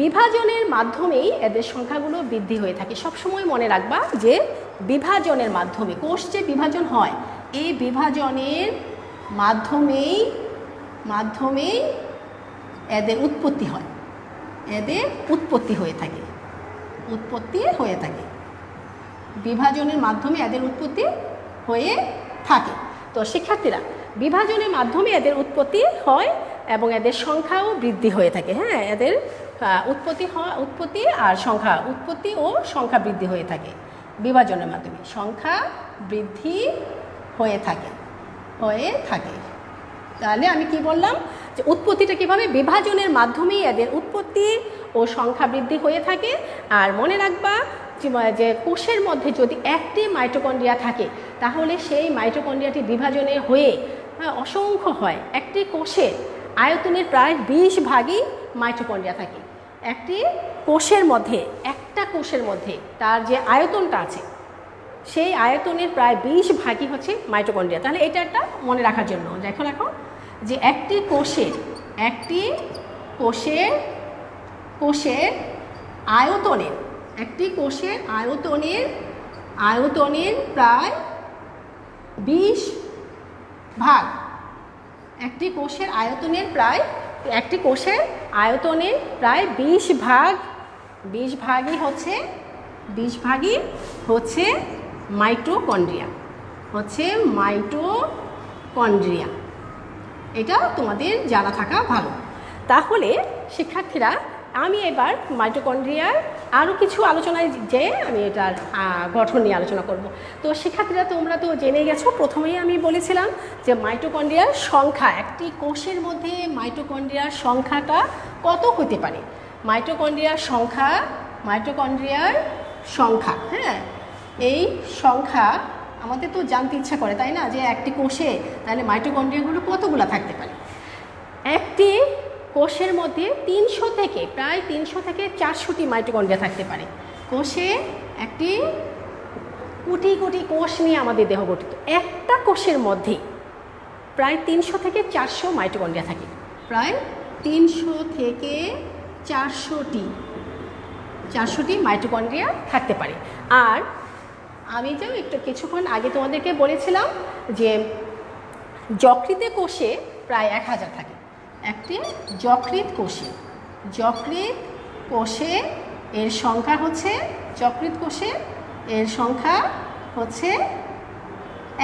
বিভাজনের মাধ্যমেই এদের সংখ্যাগুলো বৃদ্ধি হয়ে থাকে। সবসময় মনে রাখবা যে বিভাজনের মাধ্যমে, কোষ যে বিভাজন হয়, এই বিভাজনের মাধ্যমেই এদের উৎপত্তি হয়, এদের উৎপত্তি হয়ে থাকে, বিভাজনের মাধ্যমে এদের উৎপত্তি হয়ে থাকে। তো শিক্ষার্থীরা, বিভাজনের মাধ্যমে এদের উৎপত্তি হয় এবং এদের সংখ্যাও বৃদ্ধি হয়ে থাকে। হ্যাঁ, এদের উৎপত্তি ও সংখ্যা বৃদ্ধি হয়ে থাকে বিভাজনের মাধ্যমে, সংখ্যা বৃদ্ধি হয়ে থাকে। তাহলে আমি কি বললাম যে উৎপত্তিটা কীভাবে? বিভাজনের মাধ্যমেই এদের উৎপত্তি ও সংখ্যা বৃদ্ধি হয়ে থাকে। আর মনে রাখবা যে কোষের মধ্যে যদি একটি মাইটোকন্ড্রিয়া থাকে তাহলে সেই মাইটোকন্ড্রিয়াটি বিভাজনে হয়ে অসংখ্য হয়। একটি কোষের আয়তনের প্রায় 20 ভাগই মাইটোকন্ড্রিয়া থাকে। একটা কোষের মধ্যে তার যে আয়তনটা আছে সেই আয়তনের প্রায় 20 ভাগই হচ্ছে মাইটোকন্ড্রিয়া। তাহলে এটা একটা মনে রাখার জন্য দেখো যে একটি কোষের আয়তনের প্রায় 20 ভাগ, একটি কোষের আয়তনের প্রায় 20 ভাগই হচ্ছে মাইটোকন্ড্রিয়া। এটা তোমাদের জানা থাকা ভালো। তাহলে শিক্ষার্থীরা, আমি এবার মাইটোকন্ড্রিয়ার আরও কিছু আলোচনায় আমি এটার গঠন নিয়ে আলোচনা করব। তো শিক্ষার্থীরা, তোমরা তো জেনে গেছো, প্রথমেই আমি বলেছিলাম যে মাইটোকন্ড্রিয়ার সংখ্যা, একটি কোষের মধ্যে মাইটোকন্ড্রিয়ার সংখ্যাটা কত হতে পারে। মাইটোকন্ড্রিয়ার সংখ্যা, হ্যাঁ, এই সংখ্যা আমাদের তো জানতে ইচ্ছা করে, তাই না, যে একটি কোষে তাহলে মাইটোকন্ড্রিয়াগুলো কতগুলো থাকতে পারে। একটি কোষের মধ্যে প্রায় 300 থেকে 400টি মাইটোকন্ড্রিয়া থাকতে পারে। কোষে একটি কোটি কোষ নিয়ে আমাদের দেহ গঠিত। একটা কোষের মধ্যে প্রায় 300 থেকে 400 মাইটোকন্ড্রিয়া থাকে, প্রায় 300 থেকে 400টি মাইটোকন্ড্রিয়া থাকতে পারে। আর আমি যে কিছুক্ষণ আগে তোমাদেরকে বলেছিলাম যে যকৃত কোষে প্রায় 1000 থাকে। একটি যকৃত কোষে এর সংখ্যা হচ্ছে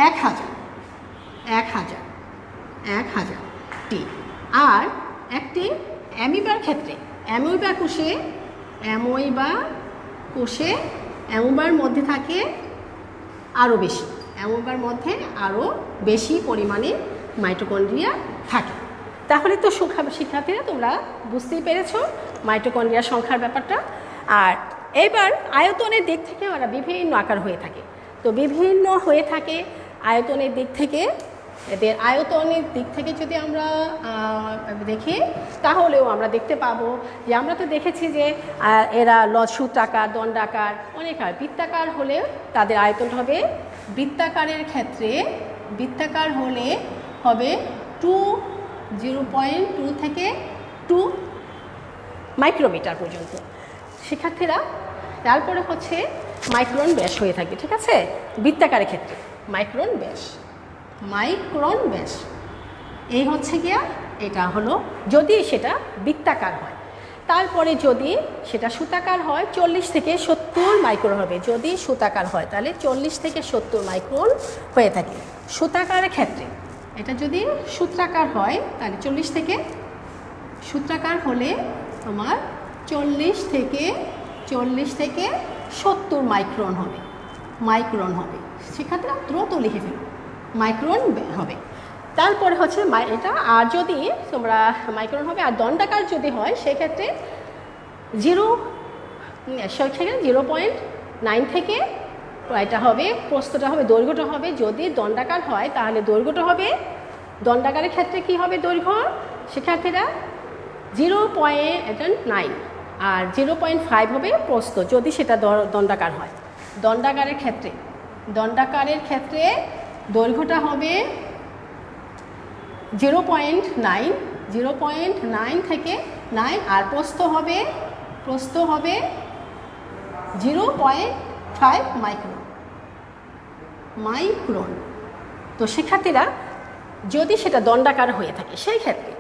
1000টি। আর একটি অ্যামিবার ক্ষেত্রে, অ্যামোবার মধ্যে থাকে আরও বেশি পরিমাণে মাইটোকন্ড্রিয়া থাকে। তাহলে তো শিক্ষার্থীরা, তোমরা বুঝতেই পেরেছো মাইটোকন্ড্রিয়ার সংখ্যার ব্যাপারটা। আর এবার আয়তনের দিক থেকে ওরা বিভিন্ন আকার হয়ে থাকে। তো বিভিন্ন হয়ে থাকে আয়তনের দিক থেকে। এদের আয়তনের দিক থেকে যদি আমরা দেখি তাহলেও আমরা দেখতে পাবো যে আমরা তো দেখেছি যে এরা সূত্রাকার, দণ্ডাকার, অনেক আর বৃত্তাকার হলে তাদের আয়তন হবে, বৃত্তাকার হলে হবে 0.2 থেকে 2 মাইক্রোমিটার পর্যন্ত। শিক্ষার্থীরা, তারপরে হচ্ছে মাইক্রন ব্যাস হয়ে থাকে, ঠিক আছে, বৃত্তাকারের ক্ষেত্রে মাইক্রন ব্যাস এই হচ্ছে গিয়া, এটা হলো যদি সেটা বৃত্তাকার হয়। তারপরে যদি সেটা সুতাকার হয় 40 থেকে 70 মাইক্রন হবে। যদি সুতাকার হয় তাহলে 40 থেকে 70 মাইক্রন হয়ে থাকে সুতাকারের ক্ষেত্রে। এটা যদি সূত্রাকার হয় তাহলে 40 থেকে, সূত্রাকার হলে তোমার 40 থেকে 70 মাইক্রন হবে। শিক্ষার্থীরা দ্রুত লিখে ফেলো, মাইক্রন হবে। তারপরে হচ্ছে এটা, আর যদি তোমরা মাইক্রন হবে। আর দণ্ডাকার যদি হয় সেক্ষেত্রে 0.9 থেকে এটা হবে, প্রস্থটা হবে, দৈর্ঘ্যটা হবে। যদি দণ্ডাকার হয় তাহলে দৈর্ঘ্যটা হবে, দণ্ডাকারের ক্ষেত্রে কি হবে দৈর্ঘ্য শিক্ষার্থীরা 0.9, আর 0.5 হবে প্রস্থ যদি সেটা দণ্ডাকার হয়। দণ্ডাকারের ক্ষেত্রে দৈর্ঘ্যটা হবে 0.9 থেকে 9, আর প্রস্থ হবে প্রস্থ হবে 0.5 মাইক্রন। তো শিক্ষার্থীরা যদি সেটা দণ্ডাকার হয়ে থাকে সেই ক্ষেত্রে,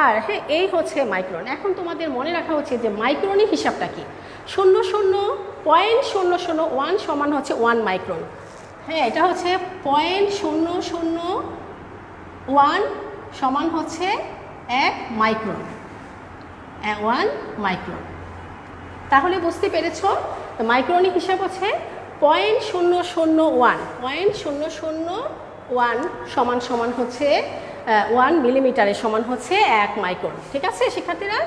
আর হ্যাঁ এই হচ্ছে মাইক্রন। এখন তোমাদের মনে রাখা উচিত যে মাইক্রনের হিসাবটা কি। 0.001 সমান হচ্ছে 1 মাইক্রন। হ্যাঁ, এটা হচ্ছে 0.001 সমান হচ্ছে 1 মাইক্রন, 1 মাইক্রন। তাহলে বুঝতে পেরেছ, মাইক্রনিক হিসাব হচ্ছে 0.001 সমান হচ্ছে 1 মিলিমিটারের সমান হচ্ছে 1 মাইক্রন। ঠিক আছে শিক্ষার্থীরা?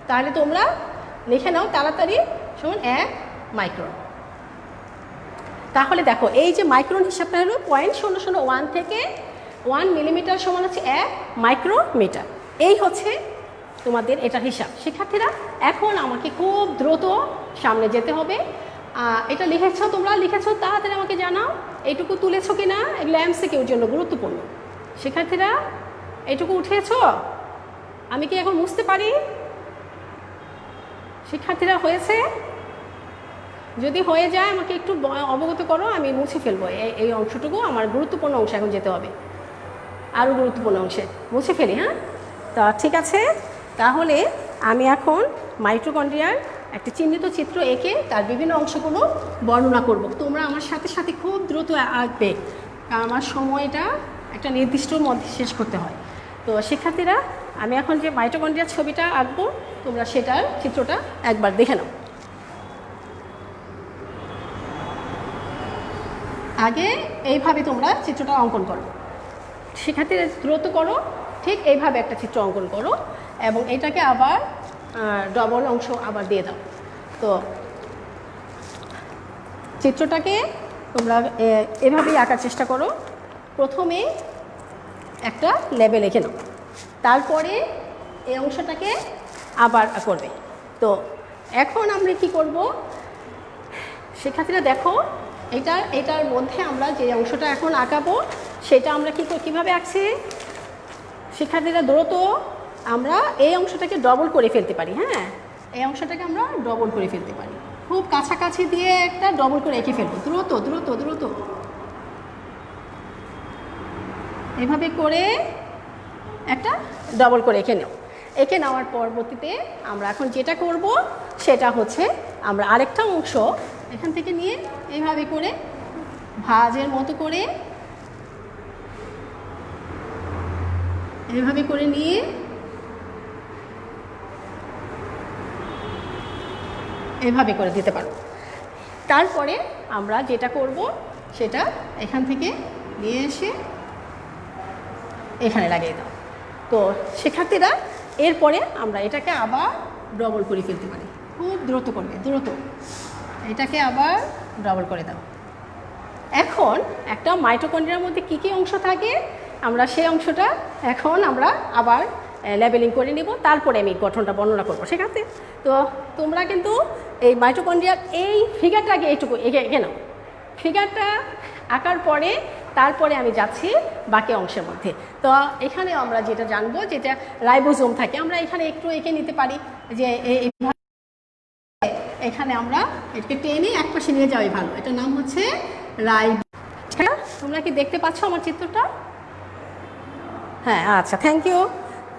তাহলে তোমরা লিখে নাও তাড়াতাড়ি, সমান 1 মাইক্রন। তাহলে দেখো এই যে মাইক্রন হিসাবটা হলো 0.001 থেকে 1 মিলিমিটার সমান হচ্ছে 1 মাইক্রোমিটার। এই হচ্ছে তোমাদের এটার হিসাব। শিক্ষার্থীরা এখন আমাকে খুব দ্রুত সামনে যেতে হবে। এটা লিখেছ, তোমরা লিখেছো, তাড়াতাড়ি আমাকে জানাও এইটুকু তুলেছো কিনা। এগুলো এমসিকিউর জন্য গুরুত্বপূর্ণ। শিক্ষার্থীরা এইটুকু উঠেছ? আমি কি এখন বুঝতে পারি? শিক্ষার্থীরা হয়েছে? যদি হয়ে যায় আমাকে একটু অবগত করো, আমি মুছে ফেলবো এই অংশটুকু। আমার গুরুত্বপূর্ণ অংশে এখন যেতে হবে, আরও গুরুত্বপূর্ণ অংশে মুছে ফেলি। হ্যাঁ, তা ঠিক আছে। তাহলে আমি এখন মাইটোকন্ড্রিয়ার একটা চিহ্নিত চিত্র এঁকে তার বিভিন্ন অংশগুলো বর্ণনা করব। তোমরা আমার সাথে সাথে খুব দ্রুত আঁকবে, কারণ আমার সময়টা একটা নির্দিষ্ট মধ্যে শেষ করতে হয়। তো শিক্ষার্থীরা আমি এখন যে মাইটোকন্ড্রিয়ার ছবিটা আঁকবো, তোমরা সেটার চিত্রটা একবার দেখে নাও। আগে এইভাবে তোমরা চিত্রটা অঙ্কন করো। শিক্ষার্থীরা দ্রুত করো, ঠিক এইভাবে একটা চিত্র অঙ্কন করো এবং এটাকে আবার ডবল অংশ আবার দিয়ে দাও। তো চিত্রটাকে তোমরা এভাবেই আঁকার চেষ্টা করো। প্রথমে একটা লেবেল এঁকে নাও, তারপরে এই অংশটাকে আবার করবে। তো এখন আমরা কি করব শিক্ষার্থীরা দেখো, এটার মধ্যে আমরা যে অংশটা এখন আঁকাবো সেটা আমরা কীভাবে আঁকছি। শিক্ষার্থীরা দ্রুত আমরা এই অংশটাকে ডবল করে ফেলতে পারি। হ্যাঁ, এই অংশটাকে আমরা ডবল করে ফেলতে পারি, খুব কাছাকাছি দিয়ে একটা ডবল করে এঁকে ফেলবো। দ্রুত দ্রুত দ্রুত এভাবে করে একটা ডবল করে এঁকে নাও। এঁকে নেওয়ার পরবর্তীতে আমরা এখন যেটা করব সেটা হচ্ছে আমরা আরেকটা অংশ এখান থেকে নিয়ে এইভাবে করে ভাঁজের মতো করে এইভাবে করে নিয়ে এভাবে করে দিতে পারো। তারপরে আমরা যেটা করব সেটা এখান থেকে নিয়ে এসে এখানে লাগিয়ে দাও। তো শিক্ষার্থীরা এরপরে আমরা এটাকে আবার ডবল করে ফেলতে পারি। খুব দ্রুত করবে, দ্রুত এটাকে আবার ডবল করে দাও। এখন একটা মাইটোকন্ড্রিয়ার মধ্যে কী কী অংশ থাকে আমরা সেই অংশটা এখন আমরা আবার লেবেলিং করে নিব, তারপরে আমি গঠনটা বর্ণনা করবো। ঠিক আছে? তো তোমরা কিন্তু এই মাইটোকন্ড্রিয়ার এই ফিগারটাকে এইটুকু এঁকে নাও। ফিগারটা আঁকার পরে তারপরে আমি যাচ্ছি বাকি অংশের মধ্যে। তো এখানে আমরা যেটা জানবো, যেটা রাইবোজোম থাকে, আমরা এখানে একটু এঁকে নিতে পারি যে এখানে আমরা এটাকে টেনে এক পাশে নিয়ে যাওয়াই ভালো। এটার নাম হচ্ছে রাইবোজোম। তোমরা কি দেখতে পাচ্ছ আমার চিত্রটা? হ্যাঁ, আচ্ছা, থ্যাংক ইউ।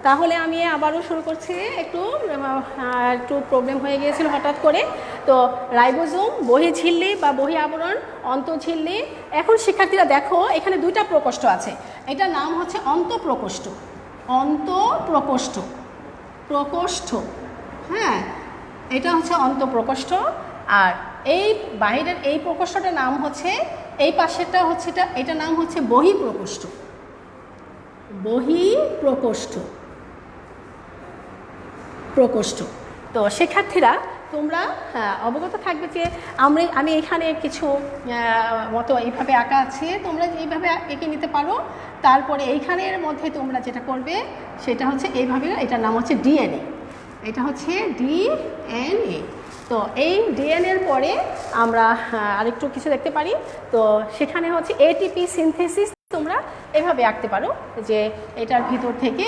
তাহলে আমি আবারও শুরু করছি। একটু প্রবলেম হয়ে গিয়েছিল হঠাৎ করে। তো রাইবোজোম, বহিঃঝিল্লি বা বহি আবরণ, অন্তঃঝিল্লি। এখন শিক্ষার্থীরা দেখো এখানে দুইটা প্রকোষ্ঠ আছে। এটার নাম হচ্ছে অন্তঃপ্রকোষ্ঠ, অন্তঃপ্রকোষ্ঠ, প্রকোষ্ঠ। হ্যাঁ, এটা হচ্ছে অন্তঃপ্রকোষ্ঠ। আর এই বাহিরের এই প্রকোষ্ঠটার নাম হচ্ছে, এই পাশেরটা হচ্ছে এটার নাম হচ্ছে বহিঃপ্রকোষ্ঠ, বহিঃপ্রকোষ্ঠ, প্রকোষ্ঠ। তো শিক্ষার্থীরা তোমরা অবগত থাকবে যে আমি এখানে কিছু মতো এইভাবে আঁকা আছে, তোমরা এইভাবে এঁকে নিতে পারো। তারপরে এইখানের মধ্যে তোমরা যেটা করবে সেটা হচ্ছে এইভাবে, এটার নাম হচ্ছে ডিএনএ, এটা হচ্ছে ডিএনএ। তো এই ডিএনএর পরে আমরা আরেকটু কিছু দেখতে পারি। তো সেখানে হচ্ছে এটিপি সিনথেসিস, তোমরা এভাবে আঁকতে পারো যে এটার ভিতর থেকে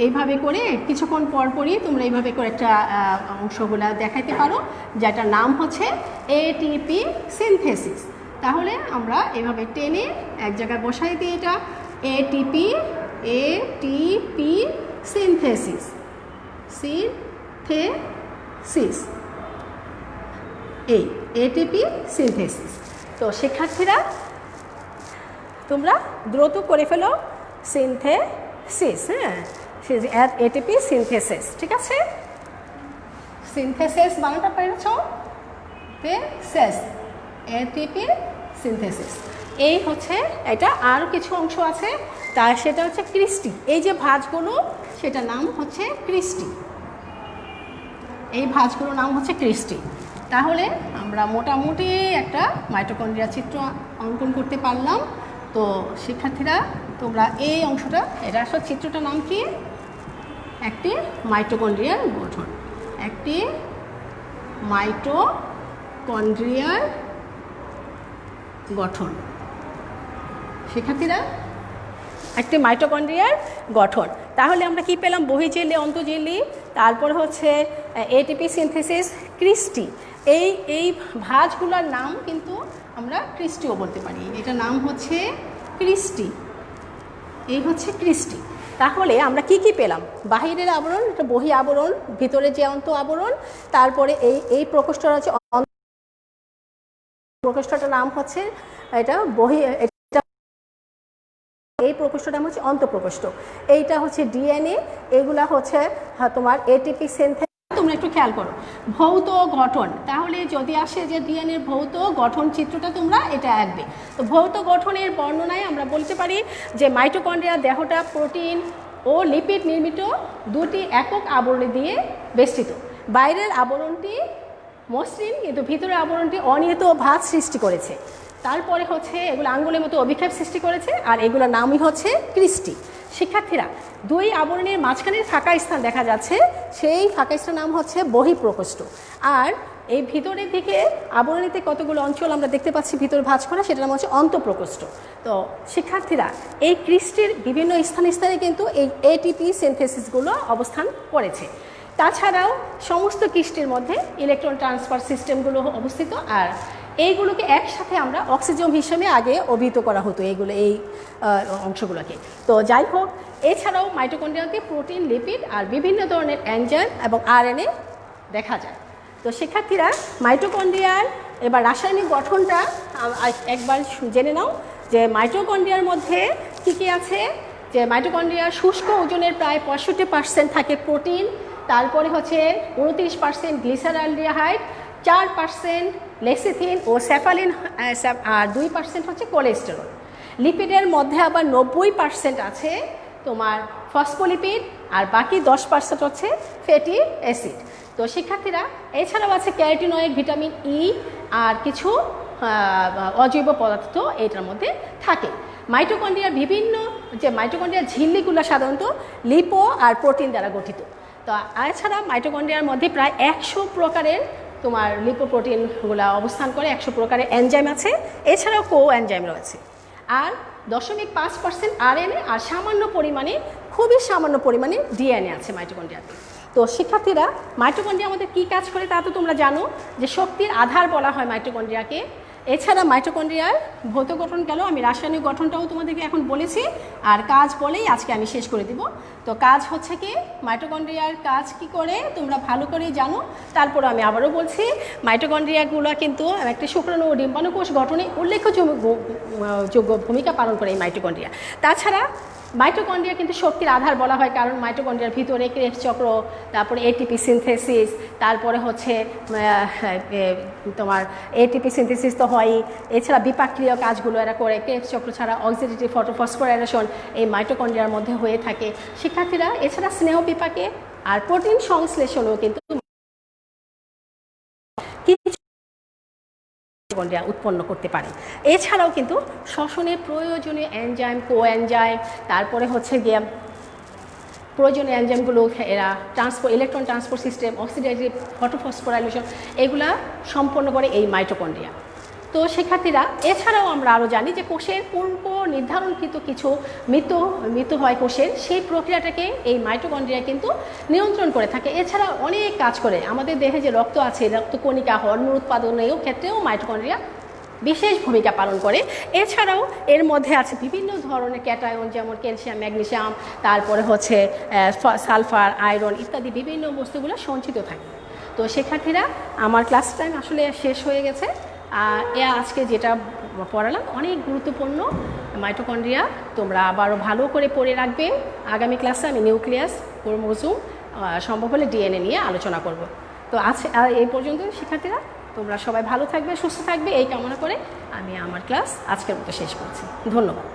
এইভাবে করে কিছুক্ষণ পরপরই তোমরা এইভাবে করে একটা অংশগুলা দেখাইতে পারো, যেটার নাম হচ্ছে এটিপি সিনথেসিস। তাহলে আমরা এভাবে টেনে এক জায়গায় বসাই দিই, এটা এটিপি সিনথেসিস, এই এটিপি সিনথেসিস। তো শিক্ষার্থীরা তোমরা দ্রুত করে ফেলো সিনথেসিস, হ্যাঁ এটিপি সিনথেসিস, ঠিক আছে। সিনথেসিস বানানটা পেরেছ, এটিপি সিনথেসিস। এই হচ্ছে এটা। আরও কিছু অংশ আছে, তার সেটা হচ্ছে ক্রিস্টি। এই যে ভাঁজগুলো সেটার নাম হচ্ছে ক্রিস্টি, এই ভাঁজগুলোর নাম হচ্ছে ক্রিস্টি। তাহলে আমরা মোটামুটি একটা মাইটোকন্ড্রিয়া চিত্র অঙ্কন করতে পারলাম। তো শিক্ষার্থীরা তোমরা এই অংশটা, এটা আসলে চিত্রটার নাম কি? একটি মাইটোকন্ড্রিয়ার গঠন, একটি মাইটোকন্ড্রিয়ার গঠন। শিক্ষার্থীরা একটি মাইটোকন্ড্রিয়ার গঠন। তাহলে আমরা কি পেলাম? বহিঃঝিল্লি, অন্তঃঝিল্লি, তারপর হচ্ছে এটিপি সিনথেসিস, ক্রিস্টি। এই ভাঁজগুলোর নাম কিন্তু আমরা ক্রিস্টিও বলতে পারি। এটার নাম হচ্ছে ক্রিস্টি, এই হচ্ছে ক্রিস্টি। তাহলে আমরা কি কি পেলাম? বাহিরের আবরণ, এটা বহি আবরণ, ভিতরে যে অন্ত আবরণ, তারপরে এই প্রকোষ্ঠটা হচ্ছে প্রকোষ্ঠটার নাম হচ্ছে এটা এই প্রকোষ্ঠটার নাম হচ্ছে অন্তঃপ্রকোষ্ঠ, এইটা হচ্ছে ডিএনএ, এইগুলা হচ্ছে তোমার এটিপি সিনথেসিস। তোমরা একটু খেয়াল করো ভৌত গঠন, তাহলে যদি আসে যে ডিএনএর ভৌত গঠন চিত্রটা তোমরা এটা আঁকবে। তো ভৌত গঠনের বর্ণনায় আমরা বলতে পারি যে মাইটোকন্ড্রিয়া দেহটা প্রোটিন ও লিপিড নির্মিত দুটি একক আবরণ দিয়ে বেষ্টিত। বাইরের আবরণটি মসৃণ, কিন্তু ভিতরের আবরণটি অনিয়ত ভাঁজ সৃষ্টি করেছে। তারপরে হচ্ছে এগুলো আঙ্গুলের মতো অভিক্ষেপ সৃষ্টি করেছে, আর এগুলোর নামই হচ্ছে ক্রিস্টি। শিক্ষার্থীরা দুই আবরণের মাঝখানে ফাঁকা স্থান দেখা যাচ্ছে, সেই ফাঁকা স্থান নাম হচ্ছে বহিঃপ্রকোষ্ঠ। আর এই ভিতরের দিকে আবরণীতে কতগুলো অঞ্চল আমরা দেখতে পাচ্ছি ভিতরে ভাঁজ করা, সেটার নাম হচ্ছে অন্তঃপ্রকোষ্ঠ। তো শিক্ষার্থীরা এই ক্রিস্টির বিভিন্ন স্থানে স্থানে কিন্তু এই এটিপি সিনথেসিসগুলো অবস্থান করেছে। তাছাড়াও সমস্ত ক্রিস্টির মধ্যে ইলেকট্রন ট্রান্সফার সিস্টেমগুলো অবস্থিত, আর এইগুলোকে একসাথে আমরা অক্সিজেন হিসেবে আগে অভিহিত করা হতো এইগুলো, এই অংশগুলোকে। তো যাই হোক, এছাড়াও মাইটোকন্ড্রিয়াতে প্রোটিন, লিপিড আর বিভিন্ন ধরনের এনজাইম এবং আরএনএ দেখা যায়। তো শিক্ষার্থীরা মাইটোকন্ড্রিয়ার এবার রাসায়নিক গঠনটা একবার জেনে নাও, যে মাইটোকন্ড্রিয়ার মধ্যে কী কী আছে। যে মাইটোকন্ড্রিয়ার শুষ্ক ওজনের প্রায় 65% থাকে প্রোটিন, তারপরে হচ্ছে 29% গ্লিসারলডিহাইড, 4% লেসিথিন ও স্যাফালিন, আর 2% হচ্ছে কোলেস্টেরল। লিপিডের মধ্যে আবার 90% আছে তোমার ফসফোলিপিড, আর বাকি 10% হচ্ছে ফ্যাটি অ্যাসিড। তো শিক্ষার্থীরা এছাড়াও আছে ক্যারোটিনয়েড, ভিটামিন ই আর কিছু অজৈব পদার্থ এটার মধ্যে থাকে। মাইটোকন্ড্রিয়ার বিভিন্ন যে মাইটোকন্ড্রিয়ার ঝিল্লিগুলো সাধারণত লিপো আর প্রোটিন দ্বারা গঠিত। তো এছাড়া মাইটোকন্ড্রিয়ার মধ্যে প্রায় 100 প্রকারের তোমার লিপোপ্রোটিনগুলো অবস্থান করে, 100 প্রকারের এনজাইম আছে, এছাড়াও কো এনজাইম রয়েছে। আর 0.5% আরএনএ আর সামান্য পরিমাণে, খুবই সামান্য পরিমাণে ডিএনএ আছে মাইটোকন্ড্রিয়াতে। তো শিক্ষার্থীরা মাইটোকন্ড্রিয়া আমাদের কী কাজ করে তা তো তোমরা জানো, যে শক্তির আধার বলা হয় মাইটোকন্ড্রিয়াকে। এছাড়া মাইটোকন্ড্রিয়ার ভৌত গঠন গেল, আমি রাসায়নিক গঠনটাও তোমাদেরকে এখন বলেছি, আর কাজ বলেই আজকে আমি শেষ করে দিব। তো কাজ হচ্ছে কি, মাইটোকন্ড্রিয়ার কাজ কি করে তোমরা ভালো করেই জানো, তারপরে আমি আবারও বলছি। মাইটোকন্ড্রিয়াগুলো কিন্তু একটা শুক্রাণু ও ডিম্বাণু কোষ গঠনে উল্লেখযোগ্য ভূমিকা পালন করে এই মাইটোকন্ড্রিয়া। তাছাড়া মাইটোকন্ড্রিয়া কিন্তু শক্তির আধার বলা হয়, কারণ মাইটোকন্ড্রিয়ার ভিতরে ক্রেবস চক্র, তারপরে এটিপি সিনথেসিস, তারপরে হচ্ছে তোমার এটিপি সিনথেসিস তো হয়ই, এছাড়া বিপাকীয় কাজগুলো এরা করে। ক্রেবস চক্র ছাড়া অক্সিডেটিভ ফসফোরাইলেশন এই মাইটোকন্ড্রিয়ার মধ্যে হয়ে থাকে। শিক্ষার্থীরা এছাড়া স্নেহ বিপাকে আর প্রোটিন সংশ্লেষণও কিন্তু মাইটোকন্ড্রিয়া উৎপন্ন করতে পারে। এছাড়াও কিন্তু শ্বসনে প্রয়োজনীয় এনজাইম, কো এনজাইম, তারপরে হচ্ছে গিয়ে প্রয়োজনীয় এনজাইমগুলো এরা electron transport system, oxidative photophosphorylation, এগুলা সম্পন্ন করে এই মাইটোকন্ড্রিয়া। তো শিক্ষার্থীরা এছাড়াও আমরা আরও জানি যে কোষের পূর্ব নির্ধারণকৃত কিছু মৃত্যু হয় কোষের, সেই প্রক্রিয়াটাকে এই মাইটোকন্ড্রিয়া কিন্তু নিয়ন্ত্রণ করে থাকে। এছাড়া অনেক কাজ করে আমাদের দেহে যে রক্ত আছে, রক্তকণিকা হরমোন উৎপাদনেও ক্ষেত্রেও মাইটোকন্ড্রিয়া বিশেষ ভূমিকা পালন করে। এছাড়াও এর মধ্যে আছে বিভিন্ন ধরনের ক্যাটায়ন, যেমন ক্যালসিয়াম, ম্যাগনেসিয়াম, তারপরে হচ্ছে সালফার, আয়রন ইত্যাদি বিভিন্ন বস্তুগুলো সঞ্চিত থাকে। তো শিক্ষার্থীরা আমার ক্লাস টাইম আসলে শেষ হয়ে গেছে। আজকে যেটা পড়ালাম অনেক গুরুত্বপূর্ণ মাইটোকন্ড্রিয়া, তোমরা আবারও ভালো করে পড়ে রাখবে। আগামী ক্লাসে আমি নিউক্লিয়াস, ক্রোমোজোম, সম্ভব হলে ডিএনএ নিয়ে আলোচনা করব। তো এই পর্যন্ত শিক্ষার্থীরা তোমরা সবাই ভালো থাকবে, সুস্থ থাকবে এই কামনা করে আমি আমার ক্লাস আজকের মতো শেষ করছি। ধন্যবাদ।